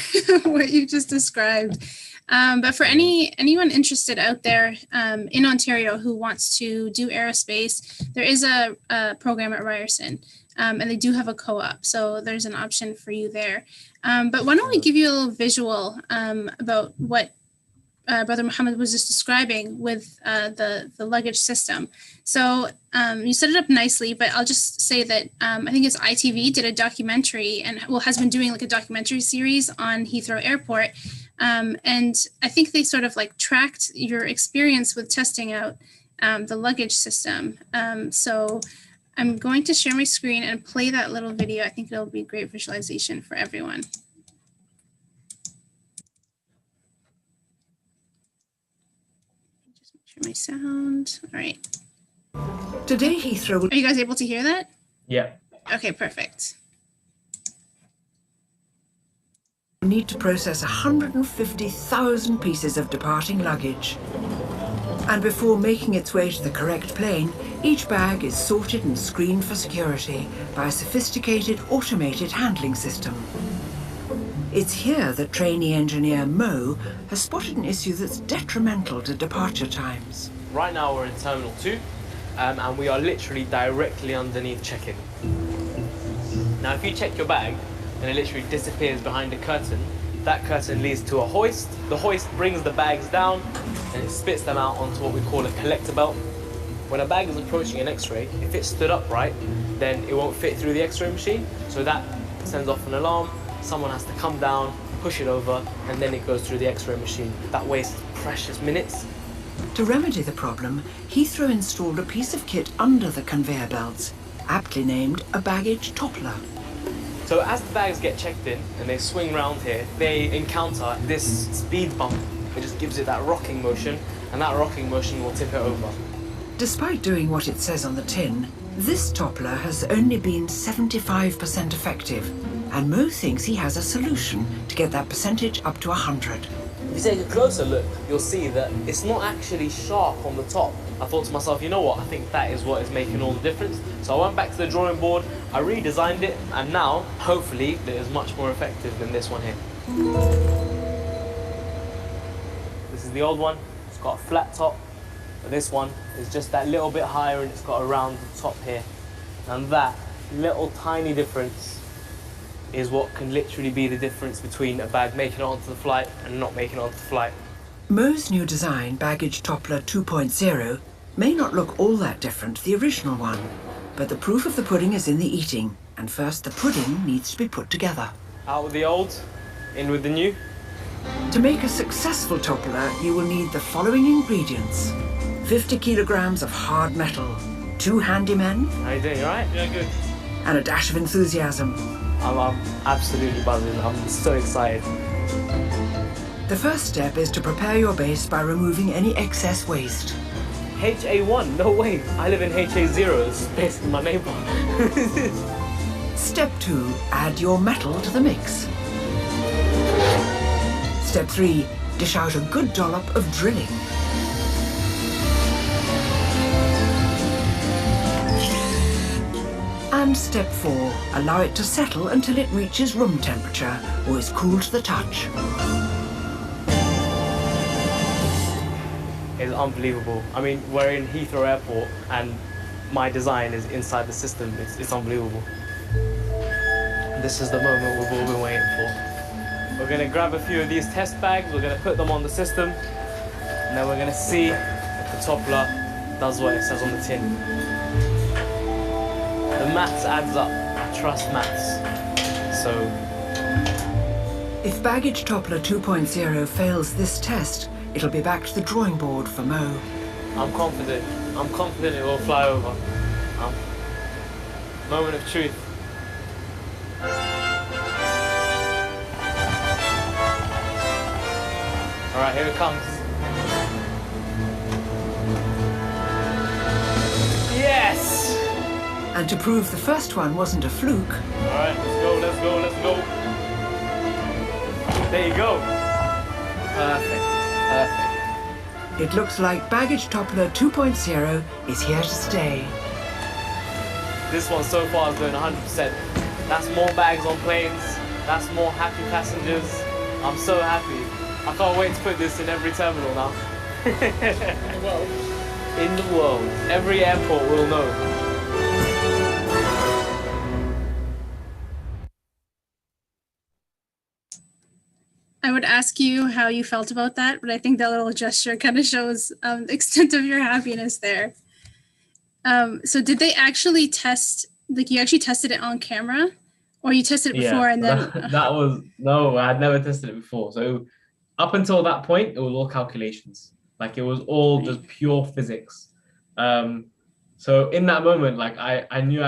what you just described. But for anyone interested out there in Ontario who wants to do aerospace, there is a program at Ryerson, and they do have a co-op. So there's an option for you there. But why don't we give you a little visual about what Brother Mohammed was just describing with the luggage system. So you set it up nicely, but I'll just say that I think it's ITV did a documentary and has been doing like a documentary series on Heathrow Airport. And I think they sort of like tracked your experience with testing out the luggage system. So I'm going to share my screen and play that little video. I think it'll be great visualization for everyone. My sound. All right. Today, Heathrow. Are you guys able to hear that? Yeah. Okay, perfect. Need to process 150,000 pieces of departing luggage. And before making its way to the correct plane, each bag is sorted and screened for security by a sophisticated automated handling system. It's here that trainee engineer Mo has spotted an issue that's detrimental to departure times. Right now we're in Terminal 2 and we are literally directly underneath check-in. Now if you check your bag and it literally disappears behind a curtain, that curtain leads to a hoist. The hoist brings the bags down and it spits them out onto what we call a collector belt. When a bag is approaching an X-ray, if it's stood upright, then it won't fit through the X-ray machine, so that sends off an alarm. Someone has to come down, push it over, and then it goes through the X-ray machine. That wastes precious minutes. To remedy the problem, Heathrow installed a piece of kit under the conveyor belts, aptly named a baggage toppler. So as the bags get checked in and they swing round here, they encounter this speed bump. It just gives it that rocking motion, and that rocking motion will tip it over. Despite doing what it says on the tin, this toppler has only been 75% effective, and Mo thinks he has a solution to get that percentage up to 100. If you take a closer look, you'll see that it's not actually sharp on the top. I thought to myself, you know what, I think that is what is making all the difference. So I went back to the drawing board, I redesigned it, and now, hopefully, it is much more effective than this one here. This is the old one, it's got a flat top. But this one is just that little bit higher and it's got a round top here. And that little tiny difference is what can literally be the difference between a bag making it onto the flight and not making it onto the flight. Mo's new design, Baggage Toppler 2.0, may not look all that different to the original one, but the proof of the pudding is in the eating, and first the pudding needs to be put together. Out with the old, in with the new. To make a successful toppler, you will need the following ingredients: 50 kilograms of hard metal, 2 handymen. How you doing, you alright? Yeah, good. And a dash of enthusiasm. I'm absolutely buzzing, I'm so excited. The first step is to prepare your base by removing any excess waste. HA1, no way. I live in HA0, it's basically my neighbour. Step 2, add your metal to the mix. Step 3, dish out a good dollop of drilling. And step 4, allow it to settle until it reaches room temperature or is cool to the touch. It's unbelievable. I mean, we're in Heathrow Airport and my design is inside the system. It's unbelievable. This is the moment we've all been waiting for. We're gonna grab a few of these test bags, we're gonna put them on the system, and then we're gonna see if the toppler does what it says on the tin. The maths adds up. I trust maths. So, if baggage toppler 2.0 fails this test, it'll be back to the drawing board for Mo. I'm confident. I'm confident it will fly over. Moment of truth. All right, here it comes. Yes! And to prove the first one wasn't a fluke... All right, let's go. There you go. Perfect. It looks like baggage toppler 2.0 is here to stay. This one so far is doing 100%. That's more bags on planes. That's more happy passengers. I'm so happy. I can't wait to put this in every terminal now. In the world. In the world. Every airport will know. I would ask you how you felt about that, but I think that little gesture kind of shows the extent of your happiness there. So did they actually test, like you actually tested it on camera? Or you tested it before and then... That was, no, I had never tested it before. So up until that point, it was all calculations. Like it was all just pure physics. So in that moment, like I knew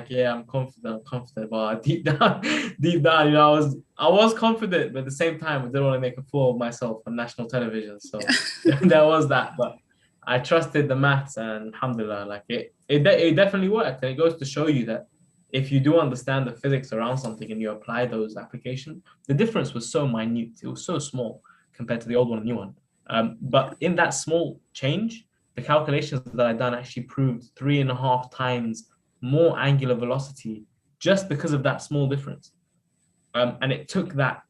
yeah, I'm confident, but deep down, you know, I was confident, but at the same time, I didn't want to make a fool of myself on national television. So there was that, but I trusted the maths, and alhamdulillah, like it definitely worked. And it goes to show you that if you do understand the physics around something and you apply those applications, the difference was so minute, it was so small compared to the old one and new one. But in that small change, the calculations that I done actually proved 3.5 times more angular velocity just because of that small difference. And it took that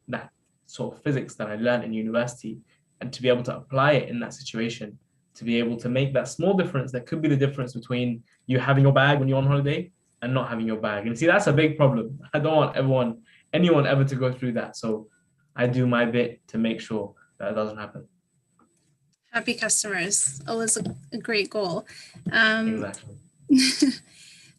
sort of physics that I learned in university and to be able to apply it in that situation, to be able to make that small difference that could be the difference between you having your bag when you're on holiday and not having your bag. And see, that's a big problem. I don't want anyone ever to go through that. So I do my bit to make sure that it doesn't happen. Happy customers, always a great goal. Exactly.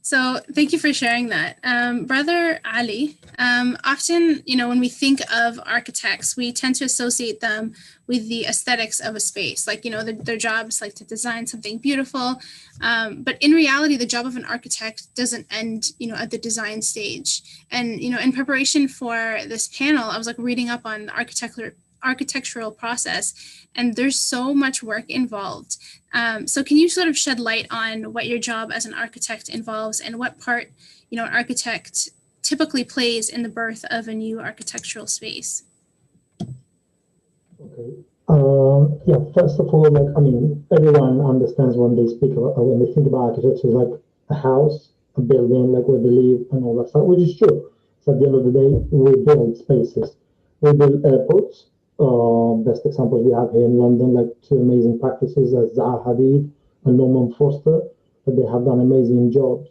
So thank you for sharing that. Brother Ali, often, you know, when we think of architects, we tend to associate them with the aesthetics of a space, like, you know, their job is like to design something beautiful. But in reality, the job of an architect doesn't end, you know, at the design stage. And, you know, in preparation for this panel, I was like reading up on architectural process, and there's so much work involved. So can you sort of shed light on what your job as an architect involves and what part, you know, an architect typically plays in the birth of a new architectural space? Okay. Yeah, first of all, like, I mean, everyone understands when they speak about, when they think about architecture, like a house, a building, like where they live and all that stuff, which is true. So at the end of the day, we build spaces. We build airports. Best examples we have here in London, like two amazing practices as Zaha Hadid and Norman Foster, that they have done amazing jobs.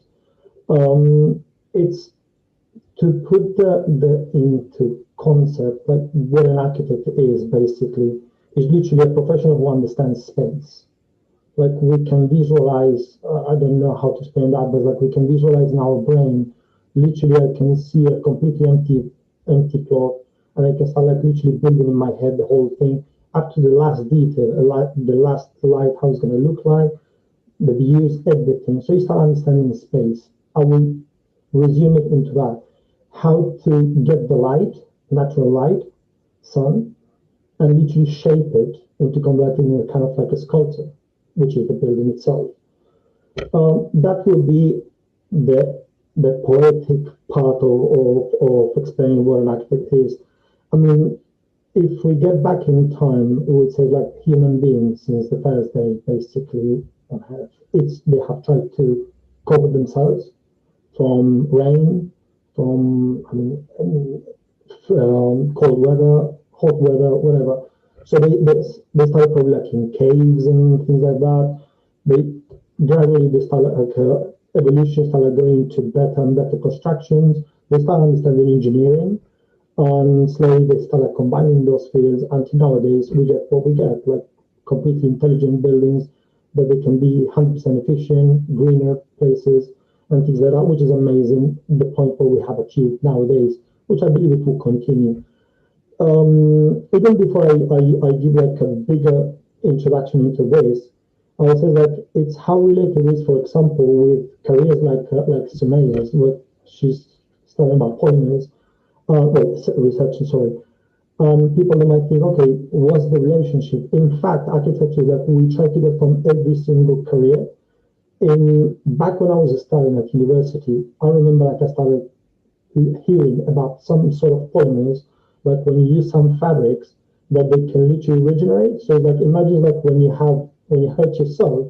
It's to put the into concept, like what an architect is basically, is literally a professional who understands space. Like we can visualize, I don't know how to explain that, but like we can visualize in our brain, literally I can see a completely empty plot, and I can start like literally building in my head the whole thing up to the last detail, the last light, how it's going to look like, the views, everything. So you start understanding the space. I will resume it into that. How to get the light, natural light, sun, and literally shape it into converting it kind of like a sculpture, which is the building itself. That will be the poetic part of explaining what an architect is. I mean, if we get back in time, we would say like human beings since the first day basically they have tried to cover themselves from rain, from cold weather, hot weather, whatever. So they started probably like in caves and things like that. They gradually started evolution started going to better and better constructions. They started understanding engineering, and slowly they started combining those fields. Until nowadays, we get what we get, like completely intelligent buildings that they can be 100% efficient, greener places, and things like that, which is amazing. The point where we have achieved nowadays, which I believe it will continue. Even before I give like a bigger introduction into this, I would say that it's how related it is, for example, with careers like Sumaiya's, where she's studying about polymers, research, sorry. People that might think, okay, what's the relationship? In fact, architecture that we try to get from every single career. Back when I was studying at university, I remember like I started hearing about some sort of polymers, like when you use some fabrics that they can literally regenerate. So like imagine like when you hurt yourself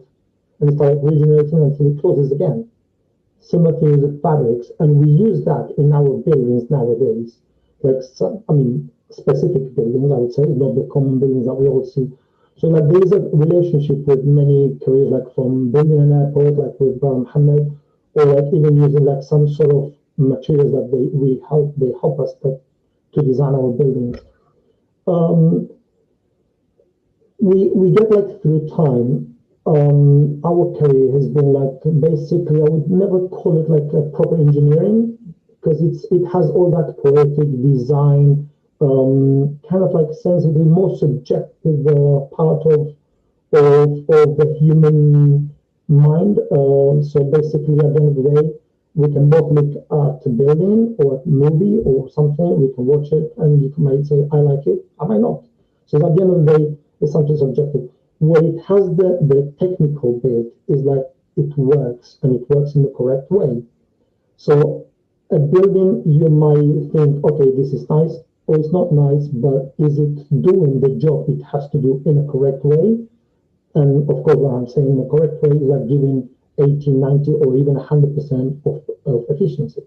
and start regenerating until it closes again. Similar things with fabrics, and we use that in our buildings nowadays. Like specific buildings, I would say, not the common buildings that we all see. So like there is a relationship with many careers, like from building an airport, like with Mohammed, or like even using like some sort of materials that they help us to design our buildings. We get like through time, our career has been like basically, I would never call it like a proper engineering, because it has all that poetic design, kind of like sensitive, more subjective part of the human mind. So basically, at the end of the day, we can both look at a building or a movie or something. We can watch it, and you might say, "I like it," I might not. So at the end of the day, it's something subjective. Where it has the technical bit is like it works, and it works in the correct way. So a building, you might think, okay, this is nice, or it's not nice, but is it doing the job it has to do in a correct way? And of course, what I'm saying the correct way is like giving 80, 90, or even 100% of efficiency.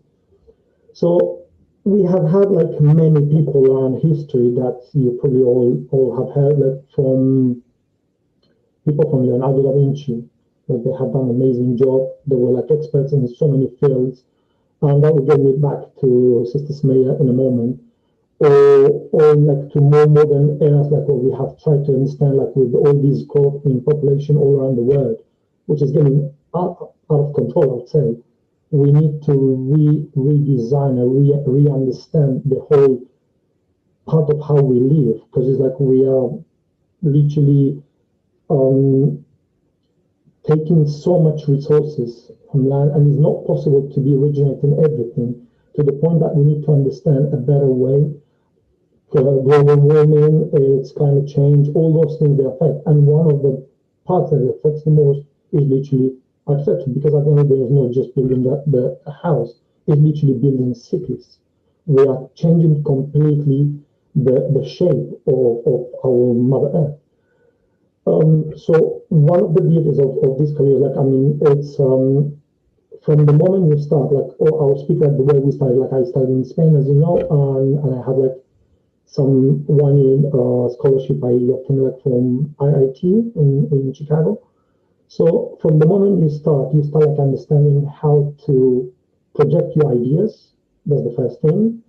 So we have had like many people around history that you probably all have heard, like from people from Leonardo da Vinci, like they have done an amazing job. They were like experts in so many fields. And that will get me back to Sister Sumaiya in a moment. Or like to more modern eras, like what we have tried to understand, like with all these growth in population all around the world, which is getting out of control, I would say. We need to redesign and re-understand the whole part of how we live, because it's like we are literally taking so much resources from land, and it's not possible to be originating everything, to the point that we need to understand a better way. Global warming, it's climate change, all those things they affect. And one of the parts that it affects the most is literally architecture, because at the end of the day, it's not just building the house, it's literally building cities. We are changing completely the shape of our Mother Earth. So one of the beauties of this career, like, I mean, it's from the moment you start, like, I'll speak like the way we started, like I started in Spain, as you know, and I had like some 1 year scholarship I obtained like from IIT in Chicago. So from the moment you start like understanding how to project your ideas. That's the first thing.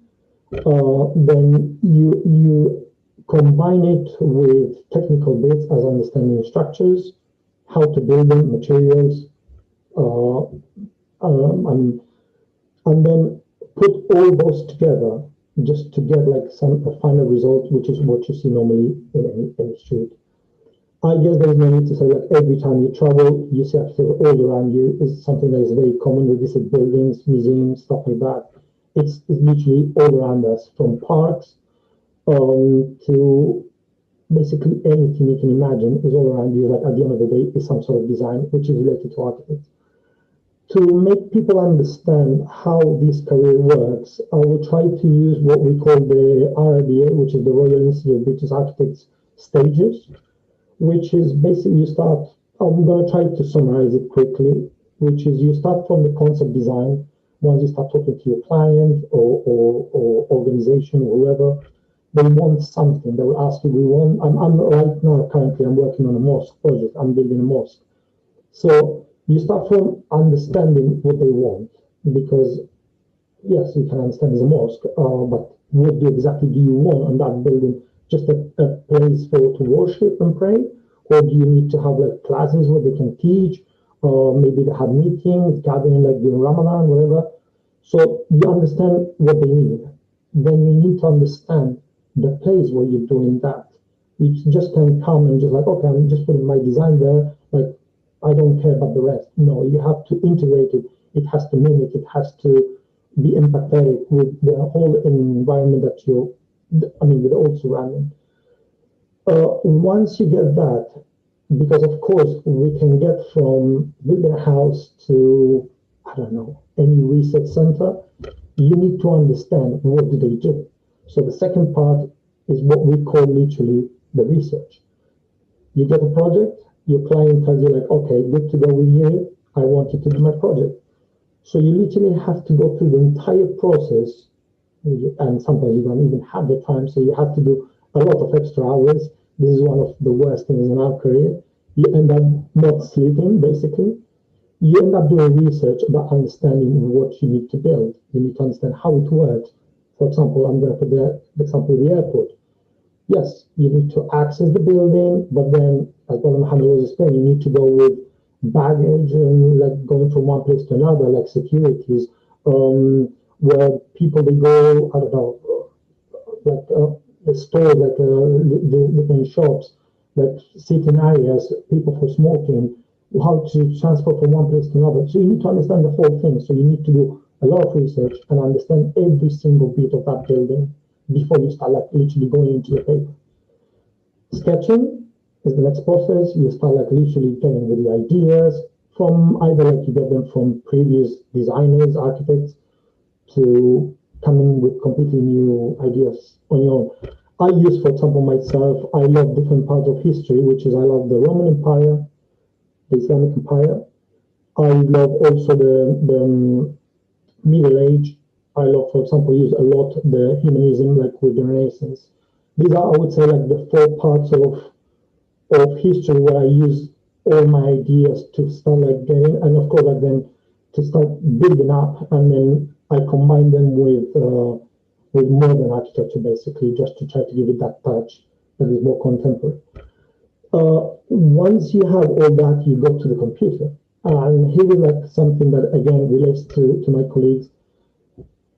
Then you combine it with technical bits as understanding structures, how to build them, materials, and then put all those together just to get like a final result, which is what you see normally in any street. I guess there's no need to say like every time you travel, you see architecture all around you. Is something that is very common with visit buildings, museums, stuff like that. It's literally all around us, from parks to basically anything you can imagine is all around you. Like at the end of the day, is some sort of design which is related to architects. to make people understand how this career works, I will try to use what we call the RIBA, which is the Royal Institute of British Architects stages, which is basically you start, I'm going to try to summarize it quickly, which is you start from the concept design. Once you start talking to your client or organization or whoever, they want something. They will ask you, I'm right now, currently, I'm working on a mosque project. I'm building a mosque. So you start from understanding what they want, because yes, you can understand it's a mosque, but what exactly do you want on that building? Just a place to worship and pray? Or do you need to have like classes where they can teach? Or maybe they have meetings, gathering like during Ramadan, whatever. So you understand what they need. Then you need to understand the place where you're doing that. You just can't come and just like, okay, I'm just putting my design there, like I don't care about the rest. No, you have to integrate it. It has to mimic, it has to be empathetic with the whole environment that with all surrounding. Once you get that, because of course we can get from building a house to, I don't know, any research center, you need to understand what do they do. So the second part is what we call literally the research. You get a project, your client tells you like, okay, good to go with you, I want you to do my project. So you literally have to go through the entire process, and sometimes you don't even have the time, so you have to do a lot of extra hours. This is one of the worst things in our career. You end up not sleeping, basically. You end up doing research about understanding what you need to build. You need to understand how it works. For example, I'm going to put the example of the airport. Yes, you need to access the building, but then, as Brother Mohammed was explaining, you need to go with baggage and like going from one place to another, like securities, where people they go, I don't know, like the store, like the different shops, like sitting areas, people for smoking, how to transport from one place to another. So you need to understand the whole thing. So you need to do a lot of research and understand every single bit of that building before you start like literally going into your paper. Sketching is the next process. You start like literally getting with the ideas from either like you get them from previous designers, architects, to coming with completely new ideas on your own. I use, for example, myself, I love different parts of history, which is I love the Roman Empire, the Islamic Empire. I love also the Middle Age. I love, for example, use a lot the humanism, like with the Renaissance. These are, I would say, like the 4 parts of history where I use all my ideas to start like getting, and of course, like then to start building up, and then I combine them with modern architecture, basically, just to try to give it that touch that is more contemporary. Once you have all that, you go to the computer. And here is like something that again relates to my colleagues.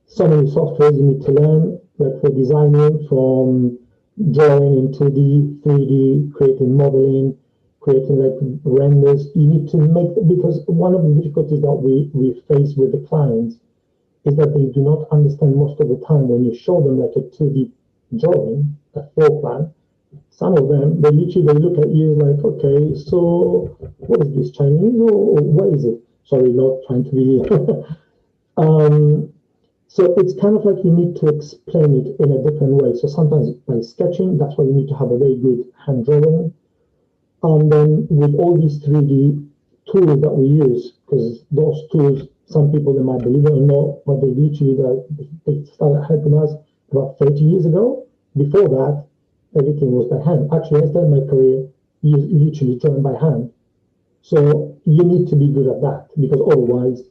So many softwares you need to learn, like for designing, from drawing in 2D, 3D, creating modeling, creating like renders. You need to make, because one of the difficulties that we face with the clients is that they do not understand most of the time when you show them like a 2D drawing, a floor plan. Some of them, they look at you like, okay, so what is this, Chinese or what is it? Sorry, not trying to be. So it's kind of like you need to explain it in a different way. So sometimes by sketching, that's why you need to have a very good hand drawing. And then with all these 3D tools that we use, because those tools, some people, they might believe it or not, but they started helping us about 30 years ago. Before that, everything was by hand. Actually, I started my career literally drawing by hand. So you need to be good at that, because otherwise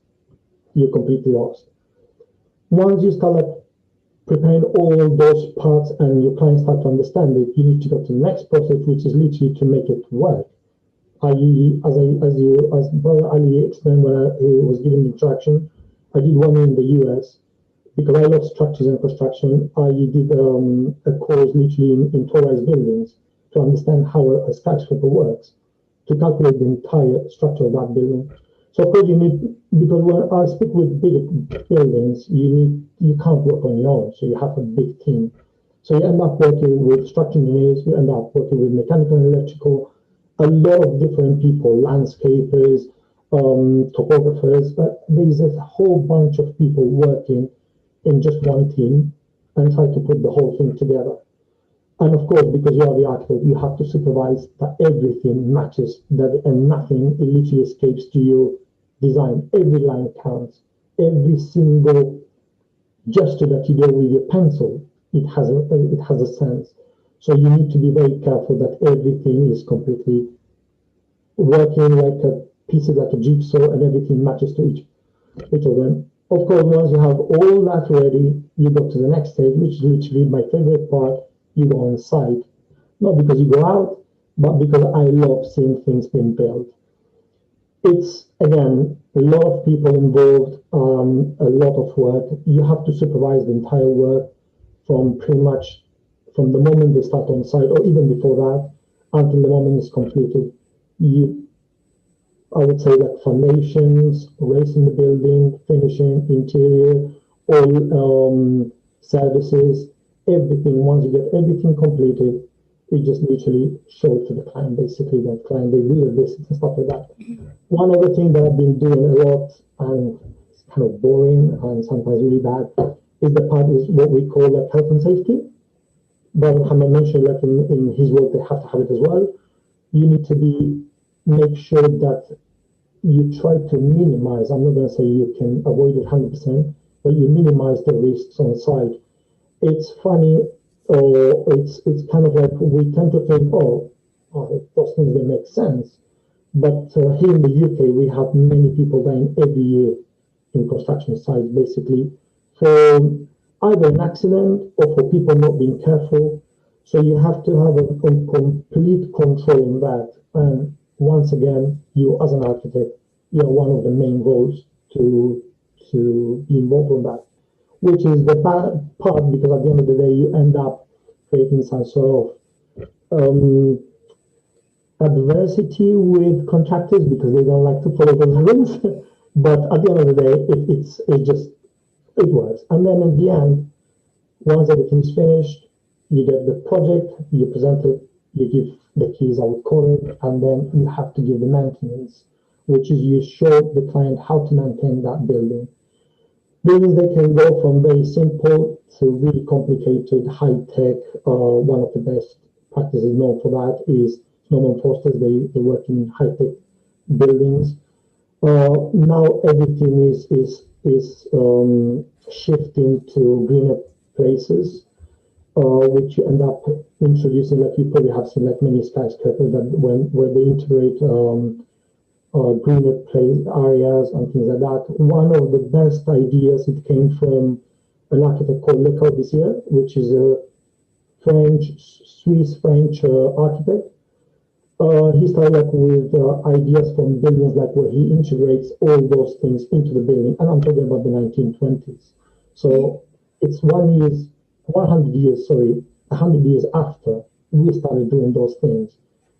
you're completely lost. Once you start like preparing all those parts and your clients start to understand it, you need to go to the next process, which is literally to make it work. I.e., as Brother Ali explained when he was giving the introduction, I did one in the US because I love structures and construction. I did a course literally in Torres buildings to understand how a skyscraper works, to calculate the entire structure of that building. So of course you need, because when I speak with big buildings, you can't work on your own, so you have a big team. So you end up working with structural engineers, you end up working with mechanical and electrical, a lot of different people, landscapers, topographers, but there's a whole bunch of people working in just one team and try to put the whole thing together. And of course, because you are the architect, you have to supervise that everything matches, that and nothing literally escapes to your design. Every line counts. Every single gesture that you do with your pencil, it has a sense. So you need to be very careful that everything is completely working like a pieces like a jigsaw, and everything matches to each of them. Of course, once you have all that ready, you go to the next stage, which is literally my favorite part. You go on site, not because you go out, but because I love seeing things being built. It's, again, a lot of people involved, a lot of work. You have to supervise the entire work from pretty much from the moment they start on site, or even before that, until the moment it's completed. I would say like foundations, raising the building, finishing, interior, all services, everything. Once you get everything completed, you just literally show it to the client, basically. The client, they really visit and stuff like that. One other thing that I've been doing a lot, and it's kind of boring and sometimes really bad, is the part is what we call like health and safety. But Mohammad mentioned like in his work, they have to have it as well. You need to make sure that you try to minimize, I'm not going to say you can avoid it 100%, but you minimize the risks on site. It's funny, or it's kind of like we tend to think, those things, they make sense. But here in the UK, we have many people dying every year in construction sites, basically, for either an accident or for people not being careful. So you have to have a complete control in that. And once again, you as an architect, you are one of the main roles to be involved in that, which is the bad part, because at the end of the day, you end up creating some sort of adversity with contractors because they don't like to follow those rules. But at the end of the day, it works. And then in the end, once everything's finished, you get the project, you present it, you give the keys, I would call it, and then you have to give the maintenance, which is you show the client how to maintain that building. Buildings, they can go from very simple to really complicated, high-tech. One of the best practices known for that is Norman Foster's. They work in high-tech buildings. Now everything is shifting to greener places, which you end up introducing, like you probably have seen, like many skyscrapers that where they integrate greener place areas and things like that. One of the best ideas, it came from an architect called Le Corbusier, which is a Swiss-French architect. He started like with ideas from buildings, like where he integrates all those things into the building, and I'm talking about the 1920s. So it's 100 years after we started doing those things.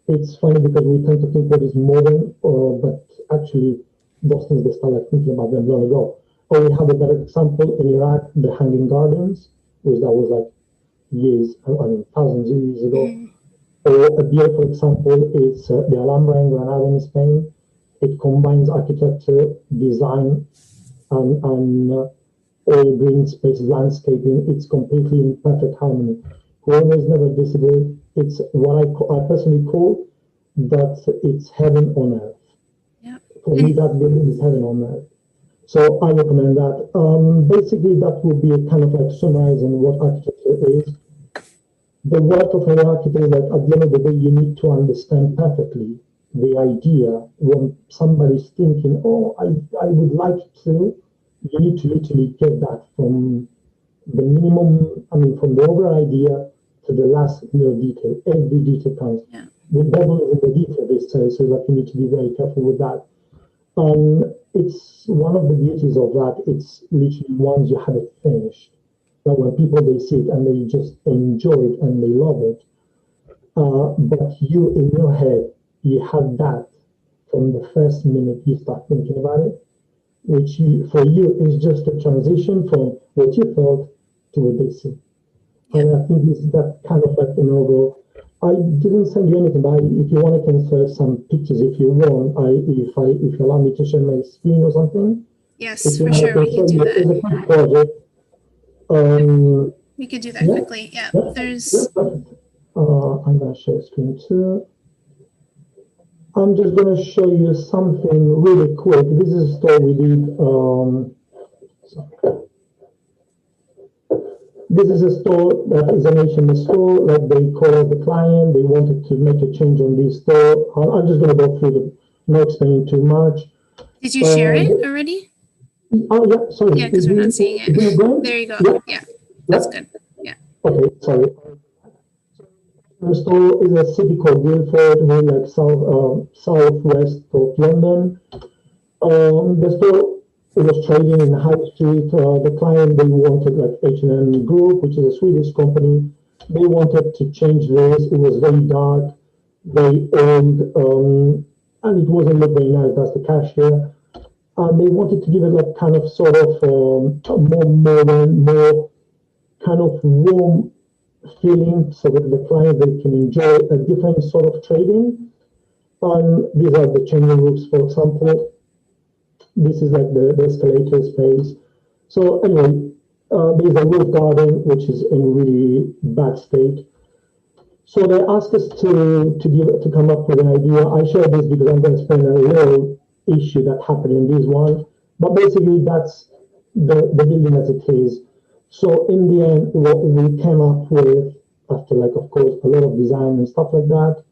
It's funny because we tend to think what is modern, but actually those things, they start like thinking about them long ago. Or we have a better example in Iraq, the Hanging Gardens, which that was like thousands of years ago. Or a beautiful example is the Alhambra in Granada in Spain. It combines architecture, design, and all green spaces, landscaping. It's completely in perfect harmony. Whoever is never visited, it's what I personally call that it's heaven on earth. Yep. For me, that building is heaven on earth. So I recommend that. Basically, that would be kind of like summarizing what architecture is. The work of an architect is that at the end of the day, you need to understand perfectly the idea. When somebody's thinking, I would like to, you need to literally get that from the minimum, from the overall idea to the last little detail. Every detail counts. Yeah. The devil is in the detail, they say, so that you need to be very careful with that. It's one of the beauties of that. It's literally once you have it finished, that when people, they see it and they just enjoy it and they love it. But you, in your head, you have that from the first minute you start thinking about it, which for you is just a transition from what you thought to what they see. Yeah. And I think it's that kind of like an overall I didn't send you anything, but if you want, I can share some pictures if you want. If you allow me to share my screen or something. Yes, for sure, we can do that. It's a quick project. We could do that quickly. Yeah, there's. I'm gonna share screen too. I'm just gonna show you something really quick. This is a store we did. This is a store that is a nationwide store. Like they called the client, they wanted to make a change on this store. I'm just gonna go through the, not explaining too much. Did you share it already? Oh yeah, sorry. Yeah, because we're not seeing it. There you go. Yeah, that's good. Yeah. Okay, sorry. The store is a city called Guildford, like southwest of London. The store was trading in High Street. The client, they wanted like H&M Group, which is a Swedish company. They wanted to change this. It was very dark, very old, and it wasn't look very nice. That's the cashier. And they wanted to give it like kind of sort of more modern, more kind of warm feeling, so that the client, they can enjoy a different sort of trading. And these are the changing rooms, for example. This is like the escalator space. So anyway, there's a roof garden which is in really bad state. So they asked us to come up with an idea. I share this because I'm going to explain a little issue that happened in this one. But basically, that's the building as it is. So in the end, what we came up with, after like, of course, a lot of design and stuff like that.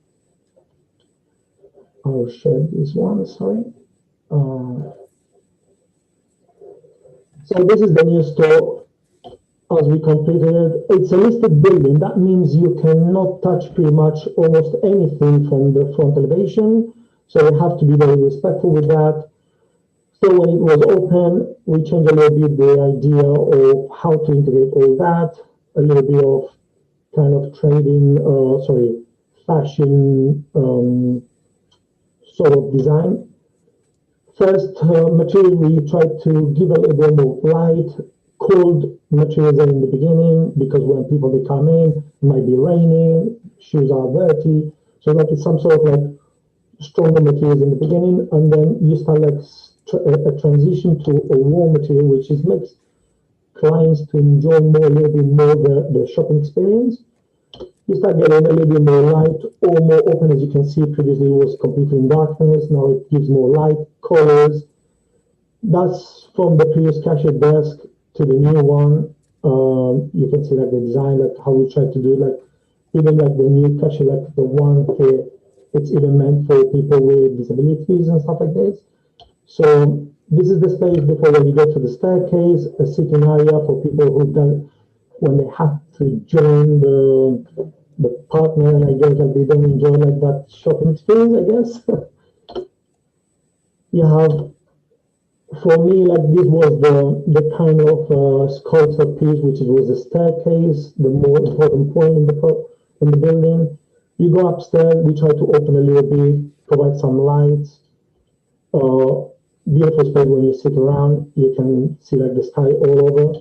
I'll share this one, sorry. So this is the new store as we completed it. It's a listed building. That means you cannot touch pretty much almost anything from the front elevation. So you have to be very respectful with that. So when it was open, we changed a little bit the idea of how to integrate all that, a little bit of kind of trading, fashion sort of design. First, material, we tried to give a little bit more light, cold materials in the beginning, because when people they come in, it might be raining, shoes are dirty. So like it's some sort of like stronger materials in the beginning, and then you start like a transition to a warm material, which is makes clients to enjoy more, a little bit more the shopping experience. You start getting a little bit more light or more open. As you can see, previously it was completely in darkness. Now it gives more light, colors. That's from the previous cashier desk to the new one. You can see like the design, like how we try to do, like even like the new cashier, like the one here, it's even meant for people with disabilities and stuff like this. So this is the space before when you go to the staircase, a sitting area for people who don't, when they have to join the partner, and I guess like they don't enjoy like that shopping experience, I guess. You have, for me, like this was the kind of sculpture piece, which was the staircase, the more important point in the building. You go upstairs, we try to open a little bit, provide some lights. Beautiful space when you sit around, you can see like the sky all over.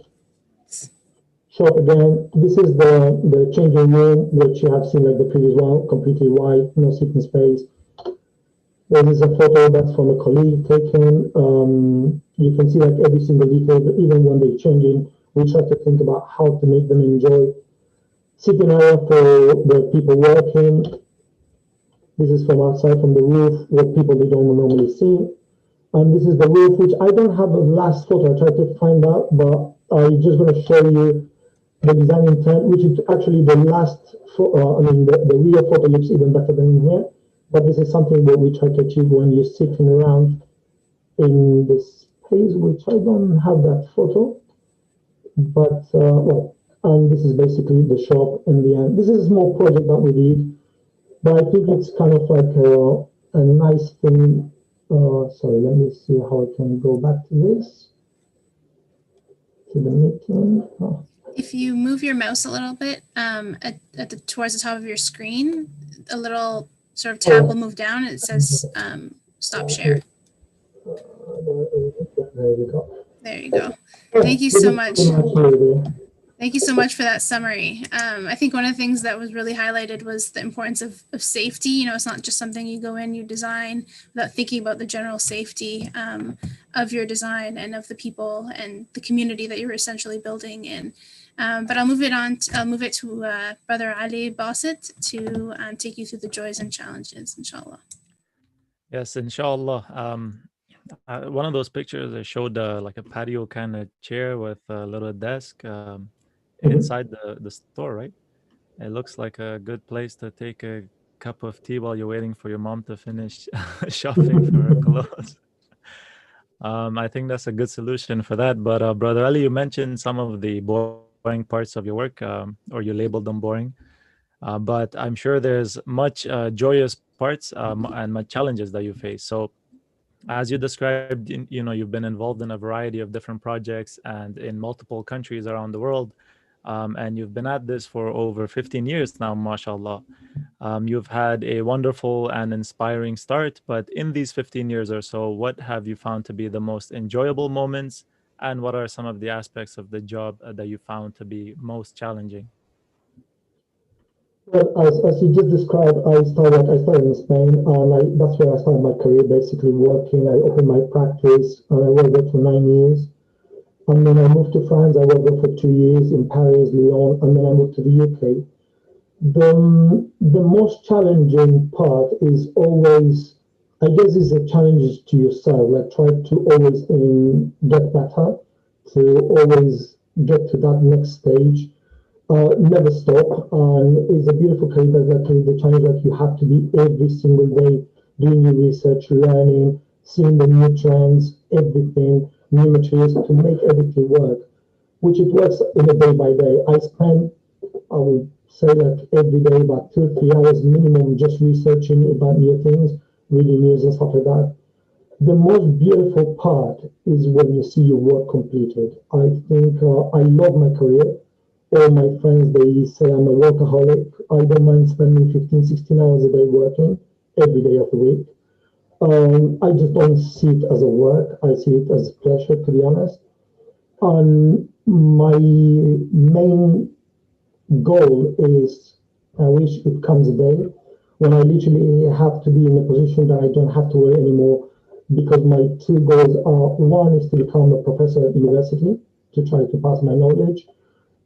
Shop again. This is the changing room, which you have seen like the previous one, completely white, no sitting space. There is a photo that's from a colleague taken. You can see like every single detail, but even when they're changing, we try to think about how to make them enjoy. Sitting area for the people working. This is from outside, from the roof, what people they don't normally see. And this is the roof, which I don't have a last photo. I tried to find out, but I'm just going to show you the design intent, which is actually the last, the real photo looks even better than in here. But this is something that we try to achieve when you're sitting around in this space, which I don't have that photo. But, and this is basically the shop in the end. This is a small project that we did, but I think it's kind of like a nice thing. Sorry, let me see how I can go back to this, to the meeting. Oh. If you move your mouse a little bit towards the top of your screen, a little sort of tab will move down and it says stop share. There we go. There you go. Thank you so much. Thank you so much for that summary. I think one of the things that was really highlighted was the importance of safety. You know, it's not just something you go in, you design without thinking about the general safety of your design and of the people and the community that you're essentially building in. But I'll move it to Brother Ali Basit to take you through the joys and challenges, inshallah. Yes, inshallah. One of those pictures I showed like a patio kind of chair with a little desk inside the store, right? It looks like a good place to take a cup of tea while you're waiting for your mom to finish shopping for her clothes. I think that's a good solution for that. But Brother Ali, you mentioned some of the boring parts of your work, or you labeled them boring. But I'm sure there's much joyous parts and much challenges that you face. So as you described, you know, you've been involved in a variety of different projects and in multiple countries around the world. And you've been at this for over 15 years now, mashallah. You've had a wonderful and inspiring start, but in these 15 years or so, what have you found to be the most enjoyable moments? And what are some of the aspects of the job that you found to be most challenging? Well, as you just described, I started in Spain, and that's where I started my career, basically working. I opened my practice, and I worked there for 9 years. And then I moved to France. I worked there for 2 years in Paris, Lyon, and then I moved to the UK. The most challenging part is always, I guess, is the challenges to yourself. Like try to always get better, to always get to that next stage. Never stop. And it's a beautiful case that the challenge that you have to be every single day doing your research, learning, seeing the new trends, everything, new materials to make everything work, which it works in a day by day. I would say like every day about 2 or 3 hours minimum just researching about new things, reading news and stuff like that. The most beautiful part is when you see your work completed. I think I love my career. All my friends, they say I'm a workaholic. I don't mind spending 15, 16 hours a day working every day of the week. I just don't see it as a work. I see it as a pleasure, to be honest. And my main goal is, I wish it comes a day when I literally have to be in a position that I don't have to worry anymore, because my two goals are, one is to become a professor at university to try to pass my knowledge.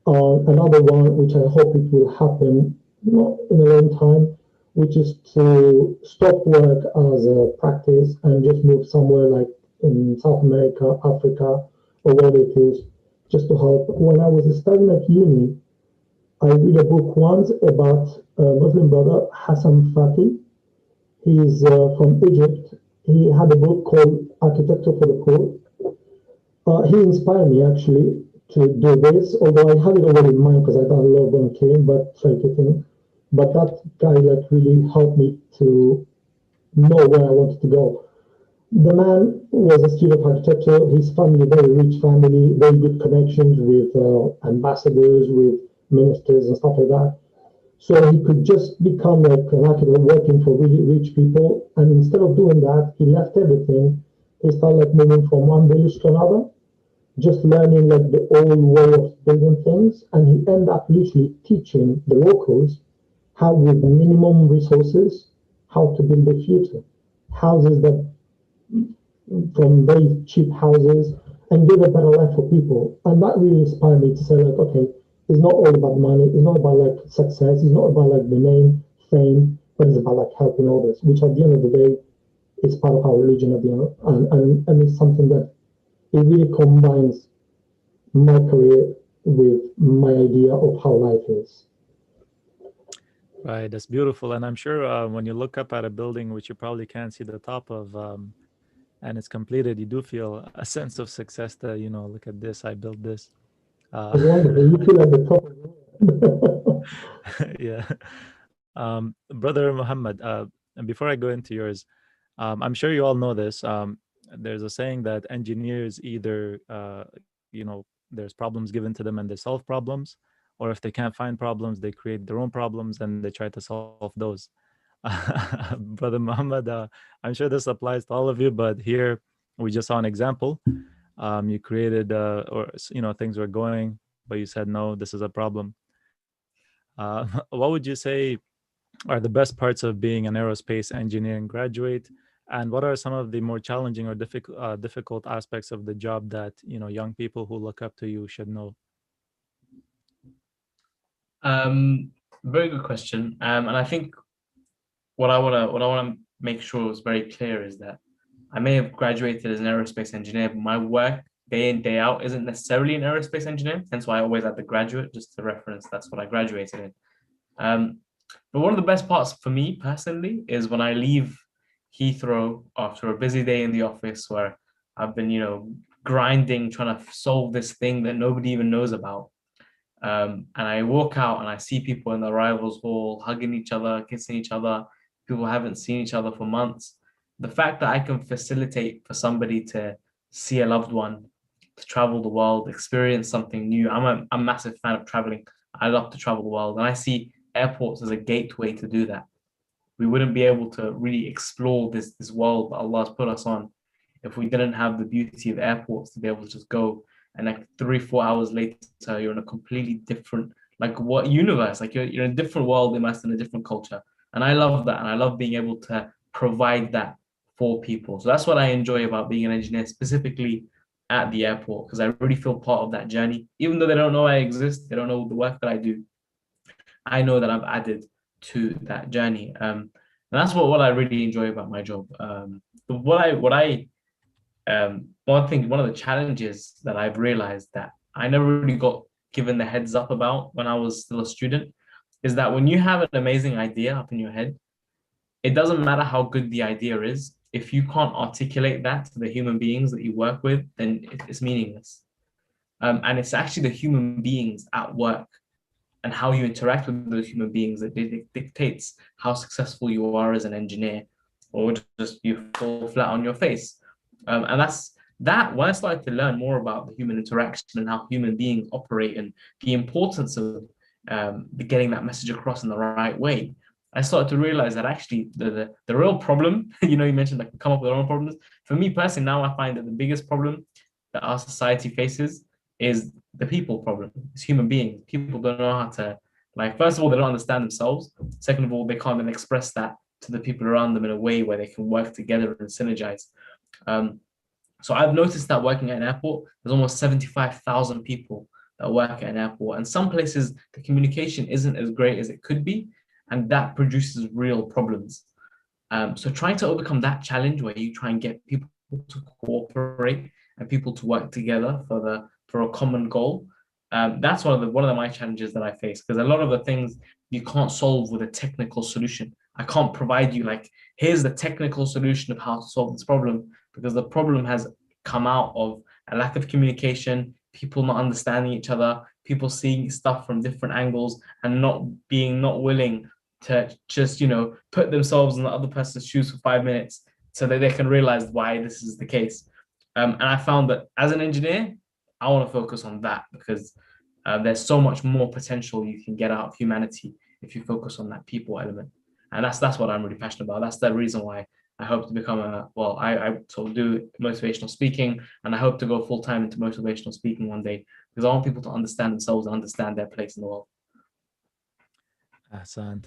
Another one, which I hope it will happen not in a long time, which is to stop work as a practice and just move somewhere like in South America, Africa, or wherever it is, just to help. When I was studying at uni, I read a book once about a Muslim brother, Hassan Fati. He's from Egypt. He had a book called Architecture for the Poor. He inspired me actually to do this, although I had it already in mind because I done a lot of volunteering, but try to think. But that guy like really helped me to know where I wanted to go. The man was a student of architecture. His family, very rich family, very good connections with ambassadors, with ministers and stuff like that. So he could just become like an architect working for really rich people. And instead of doing that, he left everything. He started like moving from one village to another, just learning like the old way of building things. And he ended up literally teaching the locals how, with minimum resources, how to build the future. Houses that, from very cheap houses, and give a better life for people. And that really inspired me to say like, okay, it's not all about money. It's not about like success. It's not about like the name, fame, but it's about like helping others, which at the end of the day is part of our religion at the end. And it's something that it really combines my career with my idea of how life is. Right, that's beautiful. And I'm sure when you look up at a building, which you probably can't see the top of, and it's completed, you do feel a sense of success that, you know, look at this, I built this. It's wonderful. You feel at the top of the Yeah. Brother Muhammad, and before I go into yours, I'm sure you all know this. There's a saying that engineers either, you know, there's problems given to them and they solve problems, or if they can't find problems, they create their own problems and they try to solve those. Brother Muhammad, I'm sure this applies to all of you, but here we just saw an example. You created, or, you know, things were going but you said no, this is a problem. What would you say are the best parts of being an aerospace engineering graduate, and what are some of the more challenging or difficult aspects of the job that young people who look up to you should know? Very good question. And I think what I wanna make sure is very clear is that I may have graduated as an aerospace engineer, but my work day in, day out isn't necessarily an aerospace engineer. Hence why I always add the graduate, just to reference that's what I graduated in. But one of the best parts for me personally is when I leave Heathrow after a busy day in the office where I've been, grinding, trying to solve this thing that nobody even knows about. And I walk out and I see people in the arrivals hall hugging each other, kissing each other. People haven't seen each other for months. The fact that I can facilitate for somebody to see a loved one, to travel the world, experience something new. I'm a massive fan of traveling. I love to travel the world, and I see airports as a gateway to do that. We wouldn't be able to really explore this world that Allah has put us on if we didn't have the beauty of airports to be able to just go and like 3-4 hours later you're in a completely different universe, like you're in a different world immersed in a different culture. And I love that, and I love being able to provide that for people. So that's what I enjoy about being an engineer, specifically at the airport, because I really feel part of that journey. Even though they don't know I exist, they don't know the work that I do, I know that I've added to that journey. And that's what I really enjoy about my job. One of the challenges that I've realized that I never really got given the heads up about when I was still a student is that when you have an amazing idea up in your head, it doesn't matter how good the idea is. If you can't articulate that to the human beings that you work with, then it's meaningless. And it's actually the human beings at work and how you interact with those human beings that dictates how successful you are as an engineer, or just you fall flat on your face. And that's that. When I started to learn more about the human interaction and how human beings operate and the importance of getting that message across in the right way, I started to realize that actually the real problem, you mentioned like come up with their own problems. For me personally, now I find that the biggest problem that our society faces is the people problem. It's human beings. People don't know how to, first of all, they don't understand themselves. Second of all, they can't then express that to the people around them in a way where they can work together and synergize. So I've noticed that working at an airport, there's almost 75,000 people that work at an airport. And some places, the communication isn't as great as it could be. And that produces real problems. So trying to overcome that challenge where you try and get people to cooperate and people to work together for a common goal, that's one of my challenges that I face, because a lot of the things you can't solve with a technical solution. I can't provide you here's the technical solution of how to solve this problem, because the problem has come out of a lack of communication, people not understanding each other, people seeing stuff from different angles and not willing to just, put themselves in the other person's shoes for 5 minutes so that they can realize why this is the case. And I found that as an engineer, I want to focus on that, because there's so much more potential you can get out of humanity if you focus on that people element. And that's what I'm really passionate about. That's the reason why I hope to become I sort of do motivational speaking, and I hope to go full time into motivational speaking one day, because I want people to understand themselves and understand their place in the world. Ahsant.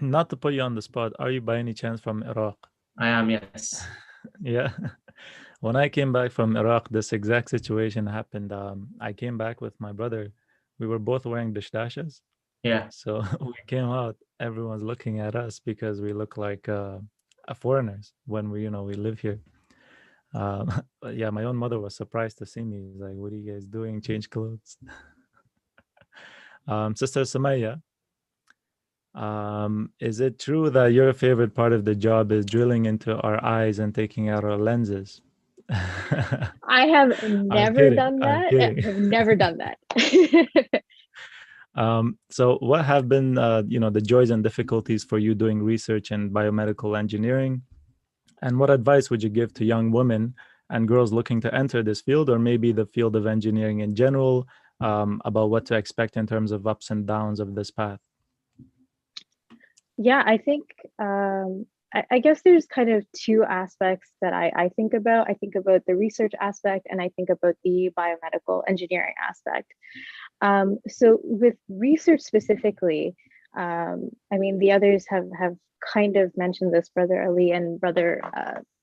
Not to put you on the spot, are you by any chance from Iraq? I am, yes. Yeah. When I came back from Iraq, this exact situation happened. I came back with my brother. We were both wearing dishdashes. Yeah. So we came out, everyone's looking at us because we look like foreigners when we live here. But yeah, my own mother was surprised to see me. She's like, what are you guys doing? Change clothes. Sister Sumaiya, is it true that your favorite part of the job is drilling into our eyes and taking out our lenses? I have never done that. I've never done that. So what have been the joys and difficulties for you doing research in biomedical engineering, and what advice would you give to young women and girls looking to enter this field, or maybe the field of engineering in general, about what to expect in terms of ups and downs of this path? Yeah, I think I guess there's kind of two aspects that I think about. I think about the research aspect, and I think about the biomedical engineering aspect. So with research specifically, I mean, the others have kind of mentioned this, Brother Ali and Brother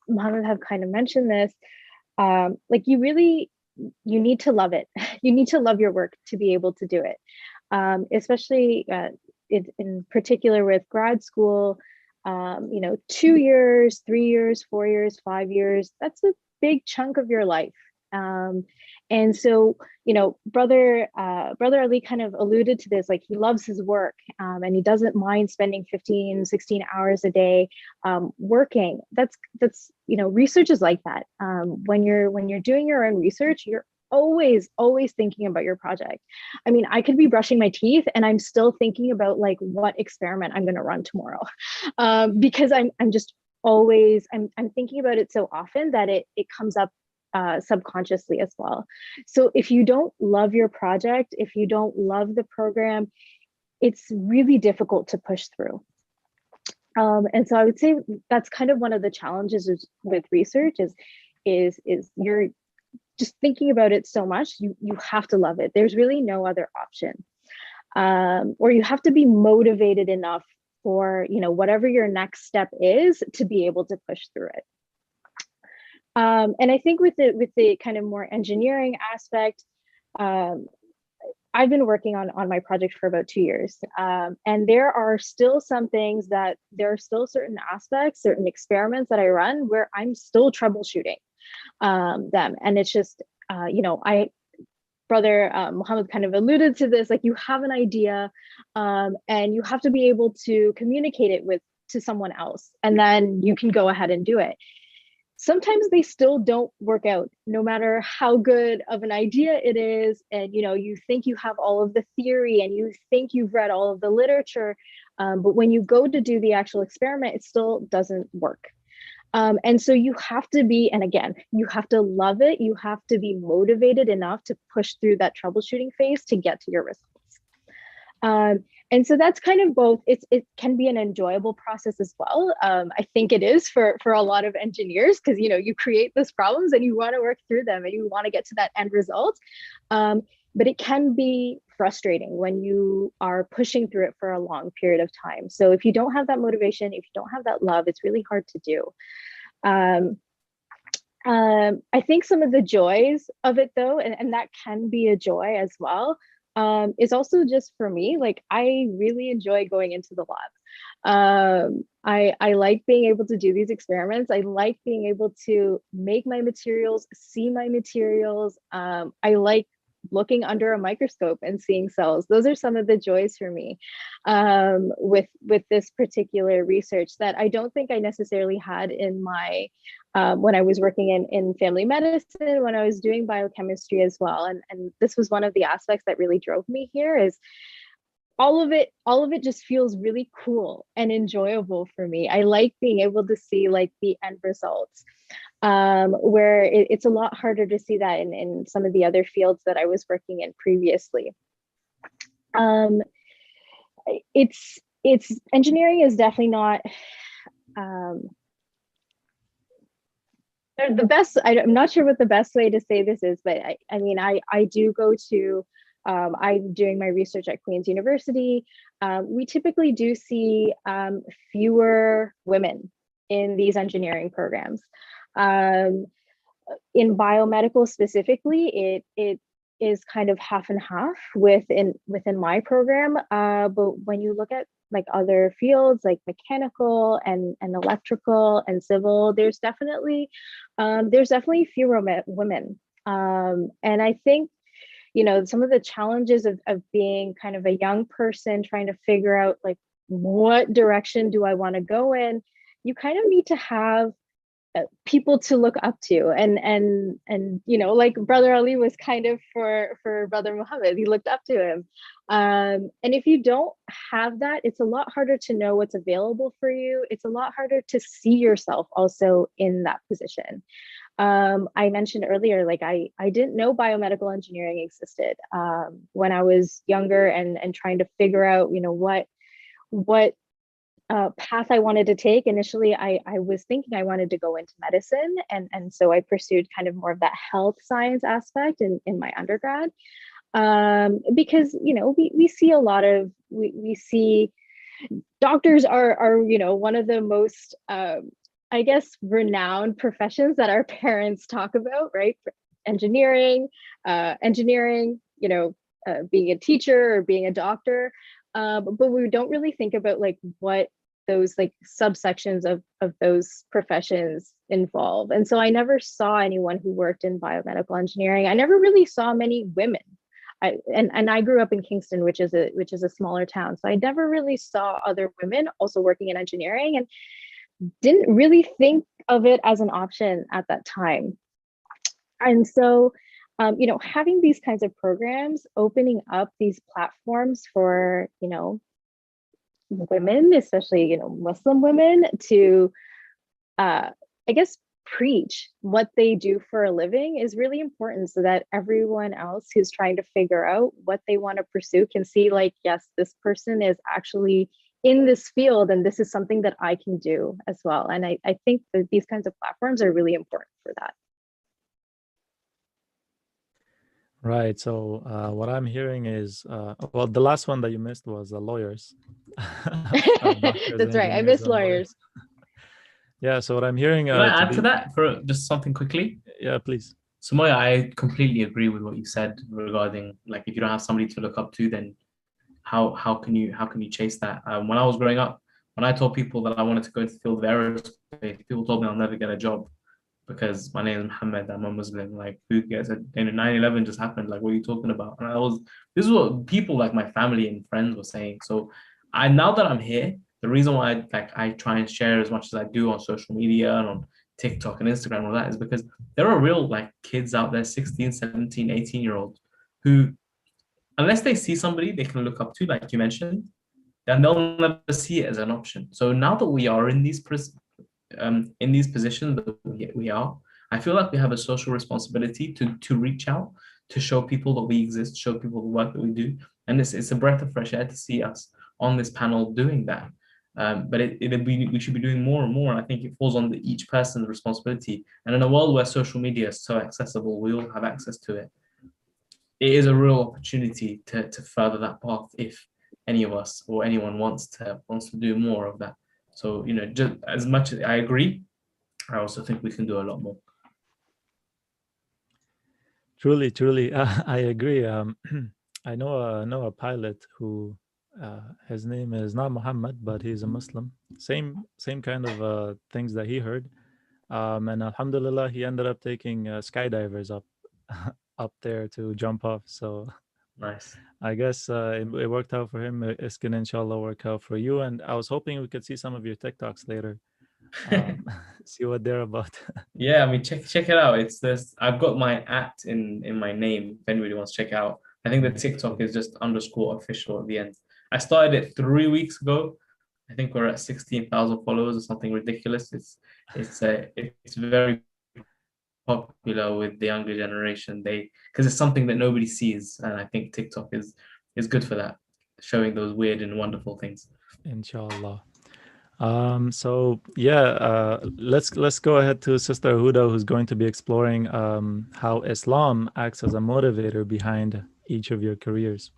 Mohammed have kind of mentioned this. Like you need to love it. You need to love your work to be able to do it. Especially in particular with grad school, 2 years, 3 years, 4 years, 5 years, that's a big chunk of your life. And so, Brother Ali kind of alluded to this, like he loves his work and he doesn't mind spending 15, 16 hours a day working. That's research is like that. When you're doing your own research, you're always thinking about your project. I mean, I could be brushing my teeth and I'm still thinking about like what experiment I'm going to run tomorrow, because I'm just always I'm thinking about it so often that it comes up subconsciously as well. So if you don't love your project, if you don't love the program, it's really difficult to push through. And so I would say that's kind of one of the challenges with research is you're just thinking about it so much, you have to love it. There's really no other option. Or you have to be motivated enough for, whatever your next step is to be able to push through it. And I think with the kind of more engineering aspect, I've been working on my project for about 2 years. And there are still some things there are still certain aspects, certain experiments that I run where I'm still troubleshooting them. And it's just, Brother Mohammed kind of alluded to this, like you have an idea and you have to be able to communicate it to someone else, and then you can go ahead and do it. Sometimes they still don't work out, no matter how good of an idea it is. And, you think you have all of the theory and you think you've read all of the literature, but when you go to do the actual experiment, it still doesn't work. And so you have to be, and again, you have to love it. You have to be motivated enough to push through that troubleshooting phase to get to your results. And so that's kind of both. It can be an enjoyable process as well. I think it is for a lot of engineers, because you create those problems and you want to work through them and you want to get to that end result. But it can be frustrating when you are pushing through it for a long period of time. So if you don't have that motivation, if you don't have that love, it's really hard to do. I think some of the joys of it though, and that can be a joy as well, is also just for me, like I really enjoy going into the lab. I like being able to do these experiments. I like being able to make my materials, see my materials. I like looking under a microscope and seeing cells. Those are some of the joys for me with this particular research that I don't think I necessarily had in my when I was working in family medicine, when I was doing biochemistry as well. And this was one of the aspects that really drove me here, is all of it just feels really cool and enjoyable for me. I like being able to see like the end results, where it's a lot harder to see that in some of the other fields that I was working in previously. It's engineering is definitely not the best. I'm not sure what the best way to say this is, but I mean, I do go to, I'm doing my research at Queen's University. We typically do see fewer women in these engineering programs. In biomedical specifically, it is kind of half and half within my program. But when you look at like other fields like mechanical and electrical and civil, there's definitely fewer women. And I think, some of the challenges of being kind of a young person trying to figure out like what direction do I want to go in, you kind of need to have people to look up to, and like Brother Ali was kind of for Brother Mohammed, he looked up to him, and if you don't have that, it's a lot harder to know what's available for you. It's a lot harder to see yourself also in that position. I mentioned earlier, like I didn't know biomedical engineering existed when I was younger and trying to figure out what path I wanted to take. Initially, I was thinking I wanted to go into medicine. And so I pursued kind of more of that health science aspect in my undergrad. Because, you know, we see a lot of, we see doctors are, you know, one of the most, I guess, renowned professions that our parents talk about, right? Engineering, you know, being a teacher or being a doctor. But we don't really think about like what those like subsections of those professions involve. And so I never saw anyone who worked in biomedical engineering. I never really saw many women. And I grew up in Kingston, which is a smaller town. So I never really saw other women also working in engineering, and didn't really think of it as an option at that time. And so, you know, having these kinds of programs, opening up these platforms for, you know, women, especially, you know, Muslim women, to, I guess, preach what they do for a living is really important, so that everyone else who's trying to figure out what they want to pursue can see like, yes, this person is actually in this field and this is something that I can do as well. And I think that these kinds of platforms are really important for that. Right. So what I'm hearing is, well, the last one that you missed was lawyers. Doctors, That's right. I engineers, miss and lawyers. Yeah. So what I'm hearing. Can I add to that for just something quickly? Yeah, please. Sumaiya, I completely agree with what you said regarding, like, if you don't have somebody to look up to, then how can you chase that? When I was growing up, when I told people that I wanted to go into the field of aerospace, people told me I'll never get a job because my name is Mohammed, I'm a Muslim. Like, who gets it? And 9/11 just happened. Like, what are you talking about? And this is what people like my family and friends were saying. So now that I'm here, the reason why I try and share as much as I do on social media and on TikTok and Instagram and all that is because there are real like kids out there, 16, 17, 18-year-olds, who, unless they see somebody they can look up to, like you mentioned, then they'll never see it as an option. So now that we are in these positions that we are, I feel like we have a social responsibility to reach out, to show people that we exist, show people the work that we do. And it's a breath of fresh air to see us on this panel doing that. But we should be doing more and more. And I think it falls on each person's responsibility. And in a world where social media is so accessible, we all have access to it. It is a real opportunity to further that path if any of us or anyone wants to do more of that. So, you know, just as much as I agree, I also think we can do a lot more. Truly, I agree. I know a pilot who his name is not Muhammad, but he's a Muslim. Same kind of things that he heard, and alhamdulillah, he ended up taking skydivers up there to jump off. So nice. I guess it worked out for him. It's gonna inshallah work out for you. And I was hoping we could see some of your TikToks later. See what they're about. Yeah, I mean, check it out. It's this. I've got my @ in my name. If anybody wants to check out, I think the TikTok is just _official at the end. I started it 3 weeks ago. I think we're at 16,000 followers or something ridiculous. It's very popular with the younger generation. Because it's something that nobody sees, and I think TikTok is good for that, showing those weird and wonderful things. Inshallah. So yeah, let's go ahead to Sister Huda, who's going to be exploring how Islam acts as a motivator behind each of your careers.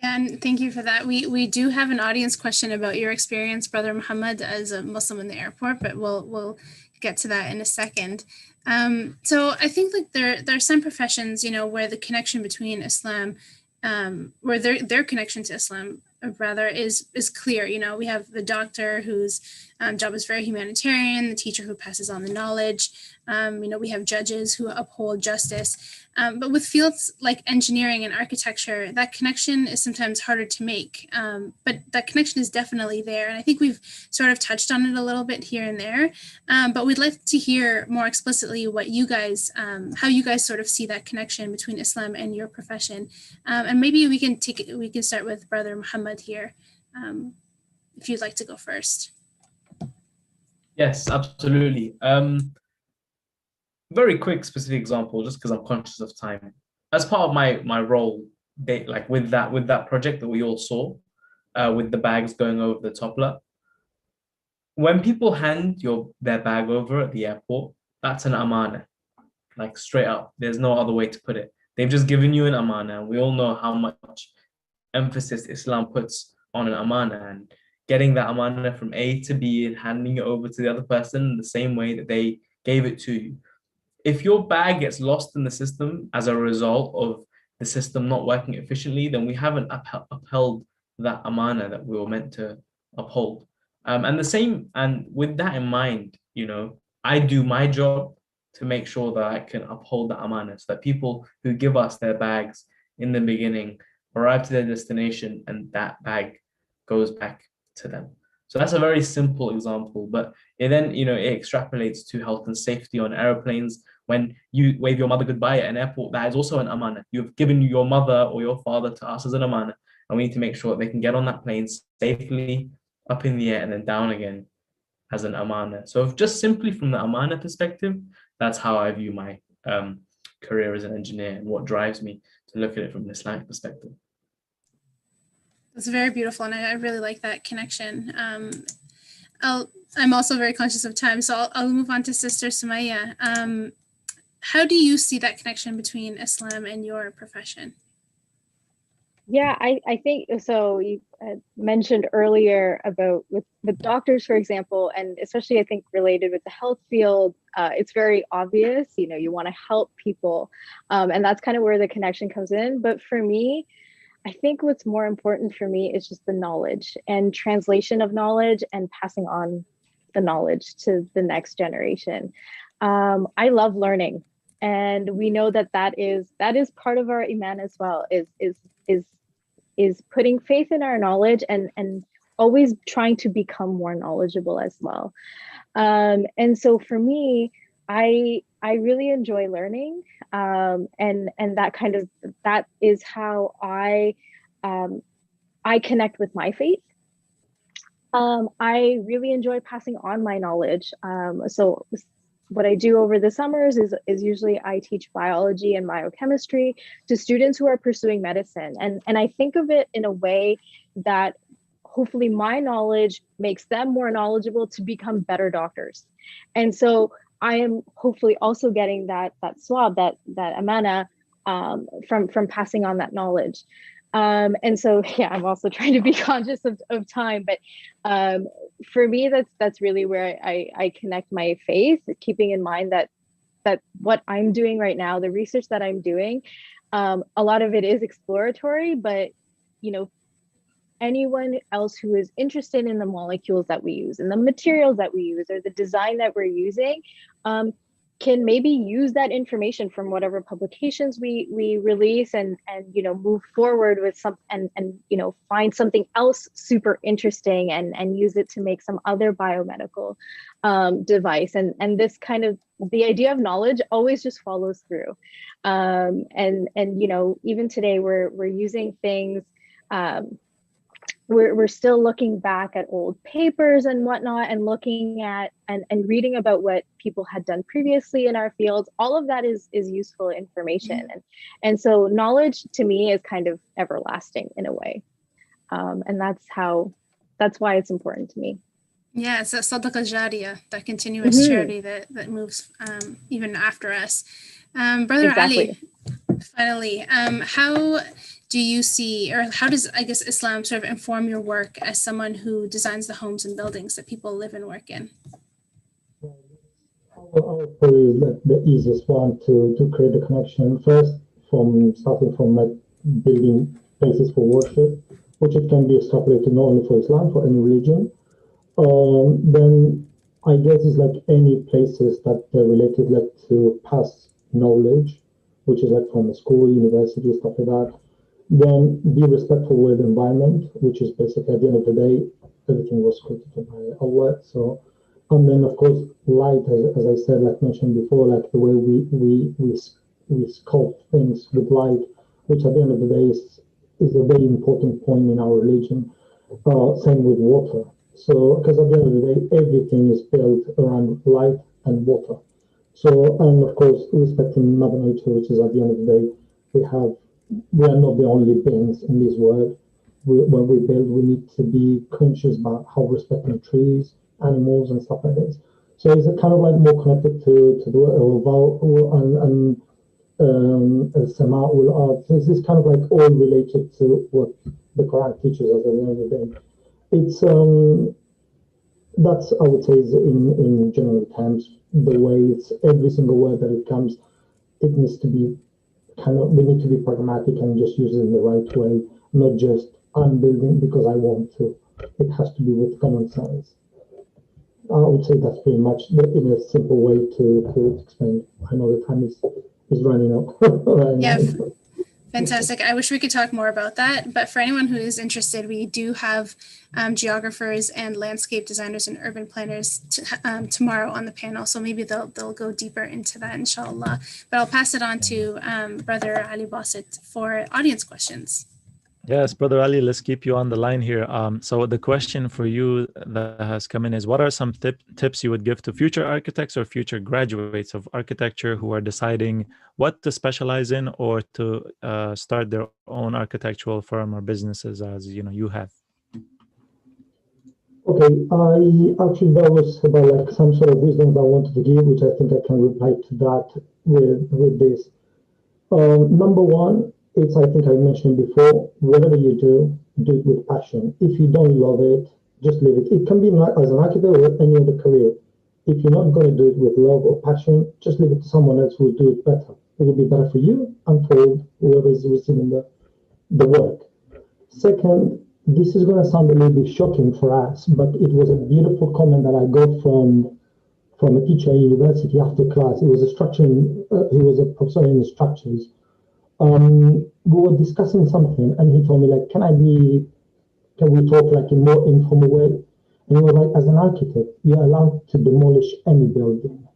Yeah, and thank you for that. We do have an audience question about your experience, Brother Muhammad, as a Muslim in the airport, but we'll get to that in a second. So I think like there are some professions, you know, where the connection between Islam, where their connection to Islam rather is clear. You know, we have the doctor whose job is very humanitarian, the teacher who passes on the knowledge. You know, we have judges who uphold justice. But with fields like engineering and architecture, that connection is sometimes harder to make. But that connection is definitely there. And I think we've sort of touched on it a little bit here and there. But we'd like to hear more explicitly what you guys, how you guys sort of see that connection between Islam and your profession. And maybe we can start with Brother Muhammad here, if you'd like to go first. Yes, absolutely. Very quick, specific example, just because I'm conscious of time. As part of my role, with that project that we all saw, with the bags going over the topla. When people hand their bag over at the airport, that's an amana, like straight up. There's no other way to put it. They've just given you an amana. We all know how much emphasis Islam puts on an amana, and getting that amana from A to B and handing it over to the other person in the same way that they gave it to you. If your bag gets lost in the system as a result of the system not working efficiently, then we haven't upheld that amana that we were meant to uphold. And with that in mind, I do my job to make sure that I can uphold the amana, so that people who give us their bags in the beginning arrive to their destination and that bag goes back to them. So that's a very simple example, but it then, it extrapolates to health and safety on airplanes. When you wave your mother goodbye at an airport, that is also an amana. You've given your mother or your father to us as an amana, and we need to make sure that they can get on that plane safely up in the air and then down again as an amana. So just simply from the amana perspective, that's how I view my career as an engineer and what drives me to look at it from an Islamic perspective. It's very beautiful, and I really like that connection. I'm also very conscious of time, so I'll move on to Sister Sumaiya. How do you see that connection between Islam and your profession? Yeah, I think so. You mentioned earlier about with doctors, for example, and especially I think related with the health field, it's very obvious, you want to help people. And that's kind of where the connection comes in. But for me, I think what's more important for me is just the knowledge and translation of knowledge and passing on the knowledge to the next generation. I love learning, and we know that is part of our iman as well, is putting faith in our knowledge and always trying to become more knowledgeable as well. And so for me, I really enjoy learning, and that is how I connect with my faith. I really enjoy passing on my knowledge. So what I do over the summers is usually I teach biology and biochemistry to students who are pursuing medicine. And I think of it in a way that hopefully my knowledge makes them more knowledgeable to become better doctors. And so I am hopefully also getting that swab, that amana from passing on that knowledge. And so, yeah, I'm also trying to be conscious of time, but for me, that's really where I connect my faith, keeping in mind that what I'm doing right now, the research that I'm doing, a lot of it is exploratory, but, anyone else who is interested in the molecules that we use and the materials that we use or the design that we're using, can maybe use that information from whatever publications we release and move forward with some and find something else super interesting and use it to make some other biomedical device. And this kind of, the idea of knowledge always just follows through. And even today we're using things, we're still looking back at old papers and whatnot and looking at and reading about what people had done previously in our fields. All of that is useful information. And so knowledge to me is kind of everlasting in a way. And that's why it's important to me. Yeah, it's that sadaqa jariyah, that continuous charity that moves even after us. Brother Exactly. Ali, finally, how do you see, or how does, I guess, Islam sort of inform your work as someone who designs the homes and buildings that people live and work in? I'll probably like the easiest one to create a connection first, starting from like building places for worship, which it can be extrapolated not only for Islam, for any religion. Then I guess it's like any places that they're related like to pass knowledge, which is like from a school, university, stuff like that. Then be respectful with the environment, which is basically at the end of the day, everything was created by Allah. So, and then of course, light, as I said, like mentioned before, like the way we sculpt things with light, which at the end of the day is a very important point in our religion. Same with water. So, because at the end of the day, everything is built around light and water. So, and of course, respecting Mother Nature, which is at the end of the day, we are not the only beings in this world. when we build, we need to be conscious about how we're respecting trees, animals, and stuff like this. So it's kind of like more connected to the and Sama'ul art. This is kind of like all related to what the Quran teaches us at the end of the day. It's that's, I would say, is in general terms the way it's every single word that it comes. It needs to be we need to be pragmatic and just use it in the right way, not just I'm building because I want to. It has to be with common sense. I would say that's pretty much in a simple way to explain. I know the time is running out. Yeah, fantastic. I wish we could talk more about that, but for anyone who is interested, we do have geographers and landscape designers and urban planners tomorrow on the panel, so maybe they'll go deeper into that, inshallah. But I'll pass it on to Brother Ali Basit for audience questions. Yes, Brother Ali, let's keep you on the line here. So the question for you that has come in is, what are some tips you would give to future architects or future graduates of architecture who are deciding what to specialize in or to start their own architectural firm or businesses, as you have? Okay, that was about like some sort of wisdom that I wanted to give, which I think I can reply to that with this. Number one, it's, I think I mentioned before, whatever you do it with passion. If you don't love it, just leave it. It can be as an architect or any other career. If you're not going to do it with love or passion, just leave it to someone else who will do it better. It will be better for you and for whoever is receiving the work. Second, this is going to sound a little bit shocking for us, but it was a beautiful comment that I got from a teacher at university after class. He was he was a professor in structures. We were discussing something, and he told me, like, can we talk like in more informal way? And he was like, as an architect, you're allowed to demolish any building,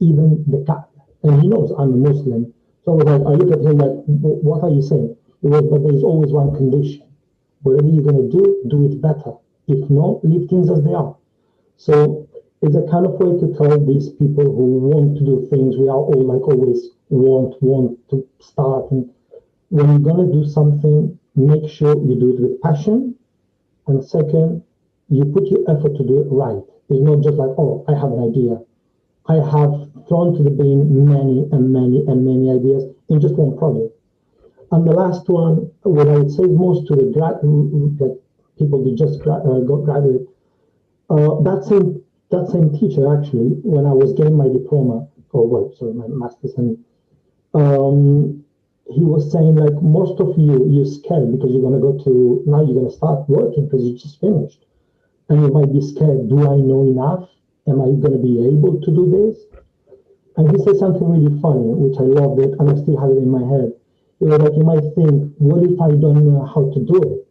even the Kaaba. And he knows I'm a Muslim. So I was like, I look at him like, what are you saying? He was, but there's always one condition. Whatever you're going to do it better. If not, leave things as they are. So it's a kind of way to tell these people who want to do things, we are all like always want to start. And when you're going to do something, make sure you do it with passion. And second, you put your effort to do it right. It's not just like, oh, I have an idea. I have thrown to the bin many ideas in just one project. And the last one, what I would say most to the people who just got graduate, that same teacher actually, when I was getting my diploma, my master's, and he was saying like, most of you're scared because you're going to now you're going to start working because you just finished. And you might be scared, do I know enough? Am I going to be able to do this? And he said something really funny, which I loved it, and I still have it in my head. It was like, you might think, what if I don't know how to do it?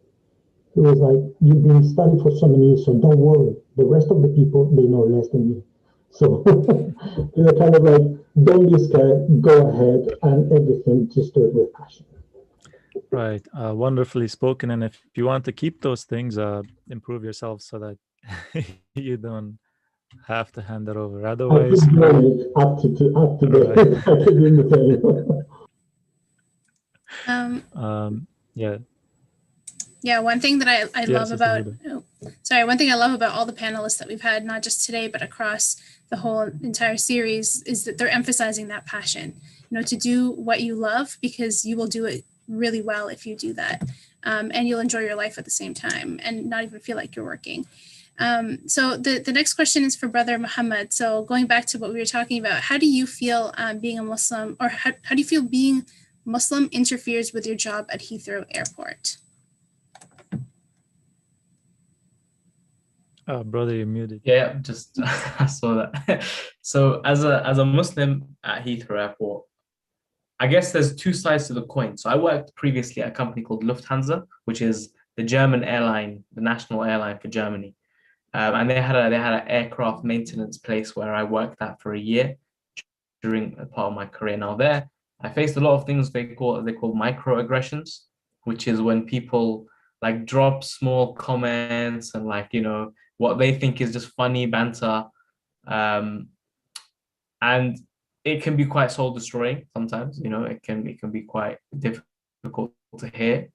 It was like, you've been studying for so many years, so don't worry. The rest of the people, they know less than you. So you're kind of like, don't be scared, go ahead, and everything, just do it with passion. Right. Wonderfully spoken. And if you want to keep those things, improve yourself so that you don't have to hand it over. Otherwise, up to yeah. Yeah, one thing that I love about one thing I love about all the panelists that we've had, not just today, but across the whole entire series, is that they're emphasizing that passion, to do what you love, because you will do it really well if you do that. And you'll enjoy your life at the same time and not even feel like you're working. So the next question is for Brother Mohammad. So going back to what we were talking about, how do you feel being a Muslim, or how do you feel being Muslim interferes with your job at Heathrow Airport? Brother, you're muted. Yeah, just I saw that. So as a Muslim at Heathrow Airport, I guess there's two sides to the coin. So I worked previously at a company called Lufthansa, which is the German airline, the national airline for Germany. And they had an aircraft maintenance place where I worked at for a year during a part of my career. Now there, I faced a lot of things they call microaggressions, which is when people like drop small comments and like, what they think is just funny banter. And it can be quite soul destroying sometimes, it can be quite difficult to hear.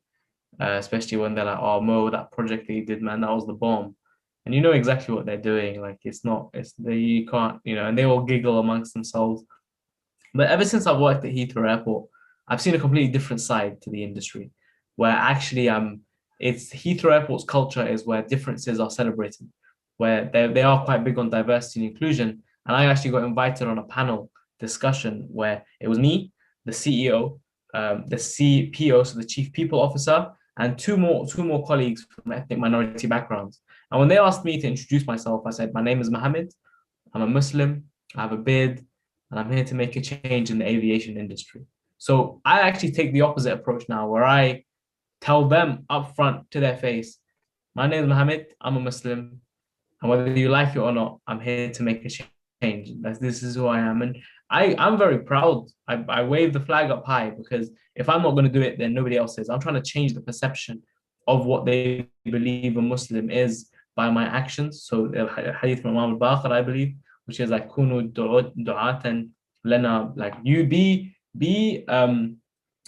especially when they're like, oh, Mo, that project that you did, man, that was the bomb. And you know exactly what they're doing. Like, you can't, and they all giggle amongst themselves. But ever since I've worked at Heathrow Airport, I've seen a completely different side to the industry, where actually it's Heathrow Airport's culture is where differences are celebrated, where they are quite big on diversity and inclusion. And I actually got invited on a panel discussion where it was me, the CEO, the CPO, so the Chief People Officer, and two more colleagues from ethnic minority backgrounds. And when they asked me to introduce myself, I said, my name is Mohammed, I'm a Muslim, I have a beard, and I'm here to make a change in the aviation industry. So I actually take the opposite approach now, where I tell them upfront to their face, my name is Mohammed, I'm a Muslim, and whether you like it or not, I'm here to make a change. This is who I am. And I'm very proud. I wave the flag up high, because if I'm not going to do it, then nobody else is. I'm trying to change the perception of what they believe a Muslim is by my actions. So the hadith from Imam al-Baqir, I believe, which is like kunu du'atan lana, like you be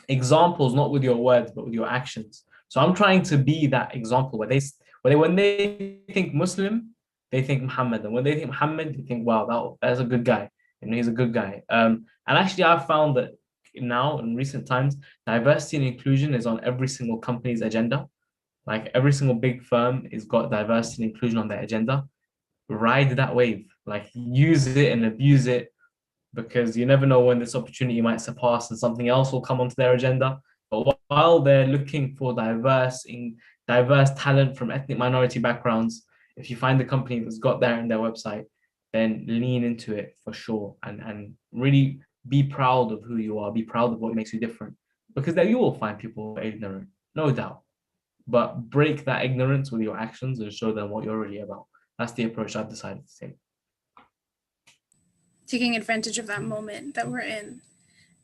examples, not with your words, but with your actions. So I'm trying to be that example where when they think Muslim, they think Muhammad, and when they think Muhammad, they think, wow, that's a good guy, and he's a good guy. And actually, I've found that now in recent times, diversity and inclusion is on every single company's agenda. Like every single big firm has got diversity and inclusion on their agenda. Ride that wave, like use it and abuse it, because you never know when this opportunity might surpass and something else will come onto their agenda. But while they're looking for diverse talent from ethnic minority backgrounds, if you find the company that's got that in their website, then lean into it for sure, and really be proud of who you are, be proud of what makes you different, because then you will find people ignorant, no doubt. But break that ignorance with your actions and show them what you're really about. That's the approach I've decided to take. Taking advantage of that moment that we're in.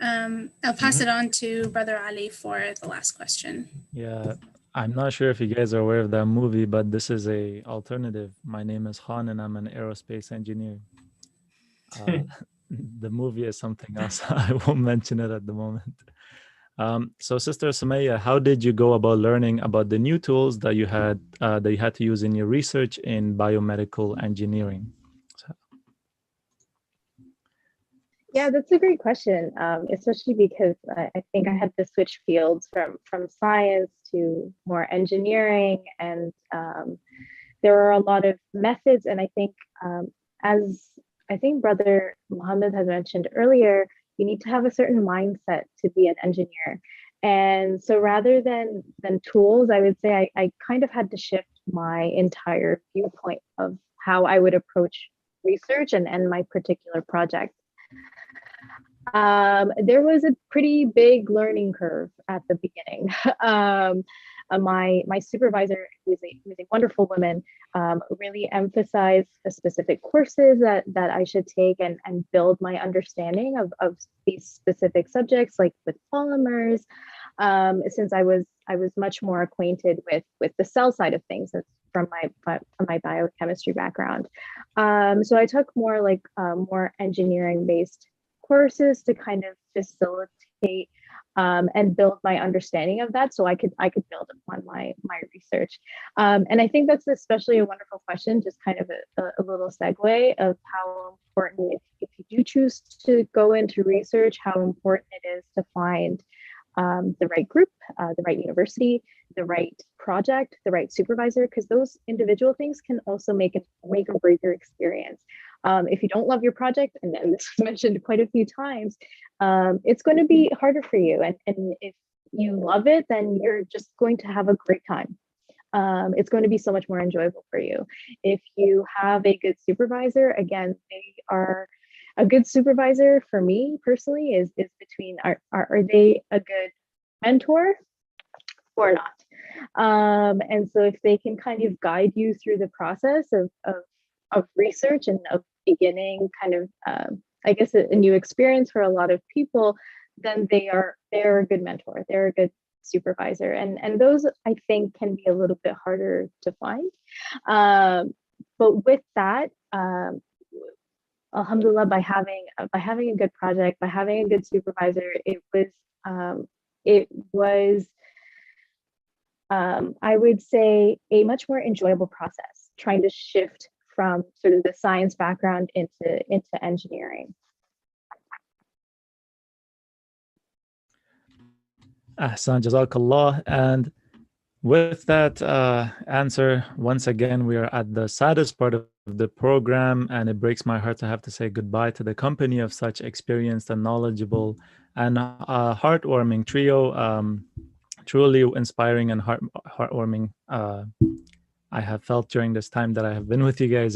I'll pass it on to Brother Ali for the last question. Yeah, I'm not sure if you guys are aware of that movie, but this is a alternative. My name is Khan and I'm an aerospace engineer. The movie is something else. I won't mention it at the moment. So Sister Sumaiya, how did you go about learning about the new tools that you had to use in your research in biomedical engineering? Yeah, that's a great question, especially because I think I had to switch fields from science to more engineering, and there are a lot of methods. And I think, as I think Brother Mohammed has mentioned earlier, you need to have a certain mindset to be an engineer. And so rather than tools, I would say I kind of had to shift my entire viewpoint of how I would approach research and my particular project. There was a pretty big learning curve at the beginning. My supervisor, who was a wonderful woman, really emphasized the specific courses that I should take and build my understanding of these specific subjects, like with polymers, since I was much more acquainted with the cell side of things from my biochemistry background. So I took more engineering based courses to kind of facilitate and build my understanding of that, so I could build upon my research. And I think that's especially a wonderful question, just kind of a little segue of how important, if you do choose to go into research, how important it is to find the right group, the right university, the right project, the right supervisor, because those individual things can also make or break your experience. If you don't love your project, and this was mentioned quite a few times, it's going to be harder for you. And if you love it, then you're just going to have a great time. It's going to be so much more enjoyable for you. If you have a good supervisor, again, a good supervisor for me personally is between are they a good mentor or not? And so if they can kind of guide you through the process of research and of beginning kind of I guess a new experience for a lot of people, then they're a good mentor, they're a good supervisor, and those I think can be a little bit harder to find. But with that, alhamdulillah, by having a good project, by having a good supervisor, it was I would say a much more enjoyable process, trying to shift from sort of the science background into engineering. Ahsan, Jazakallah. And with that answer, once again, we are at the saddest part of the program, and it breaks my heart to have to say goodbye to the company of such experienced and knowledgeable and heartwarming trio. Truly inspiring and heartwarming. I have felt during this time that I have been with you guys.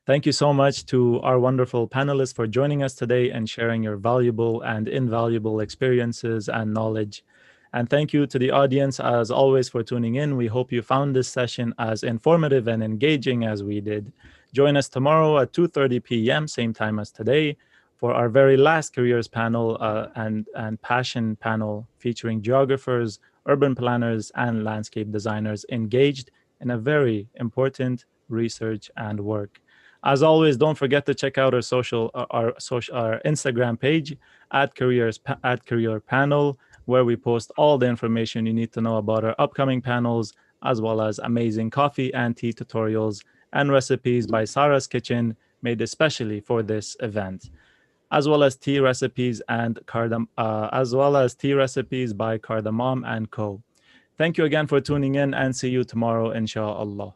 Thank you so much to our wonderful panelists for joining us today and sharing your valuable and invaluable experiences and knowledge. And thank you to the audience, as always, for tuning in. We hope you found this session as informative and engaging as we did. Join us tomorrow at 2:30 p.m., same time as today, for our very last careers panel and passion panel featuring geographers, urban planners, and landscape designers engaged in a very important research and work. As always, don't forget to check out our Instagram page at Career Panel, where we post all the information you need to know about our upcoming panels, as well as amazing coffee and tea tutorials and recipes by Sarah's Kitchen, made especially for this event, as well as tea recipes by Cardamom and Co. Thank you again for tuning in, and see you tomorrow, inshallah.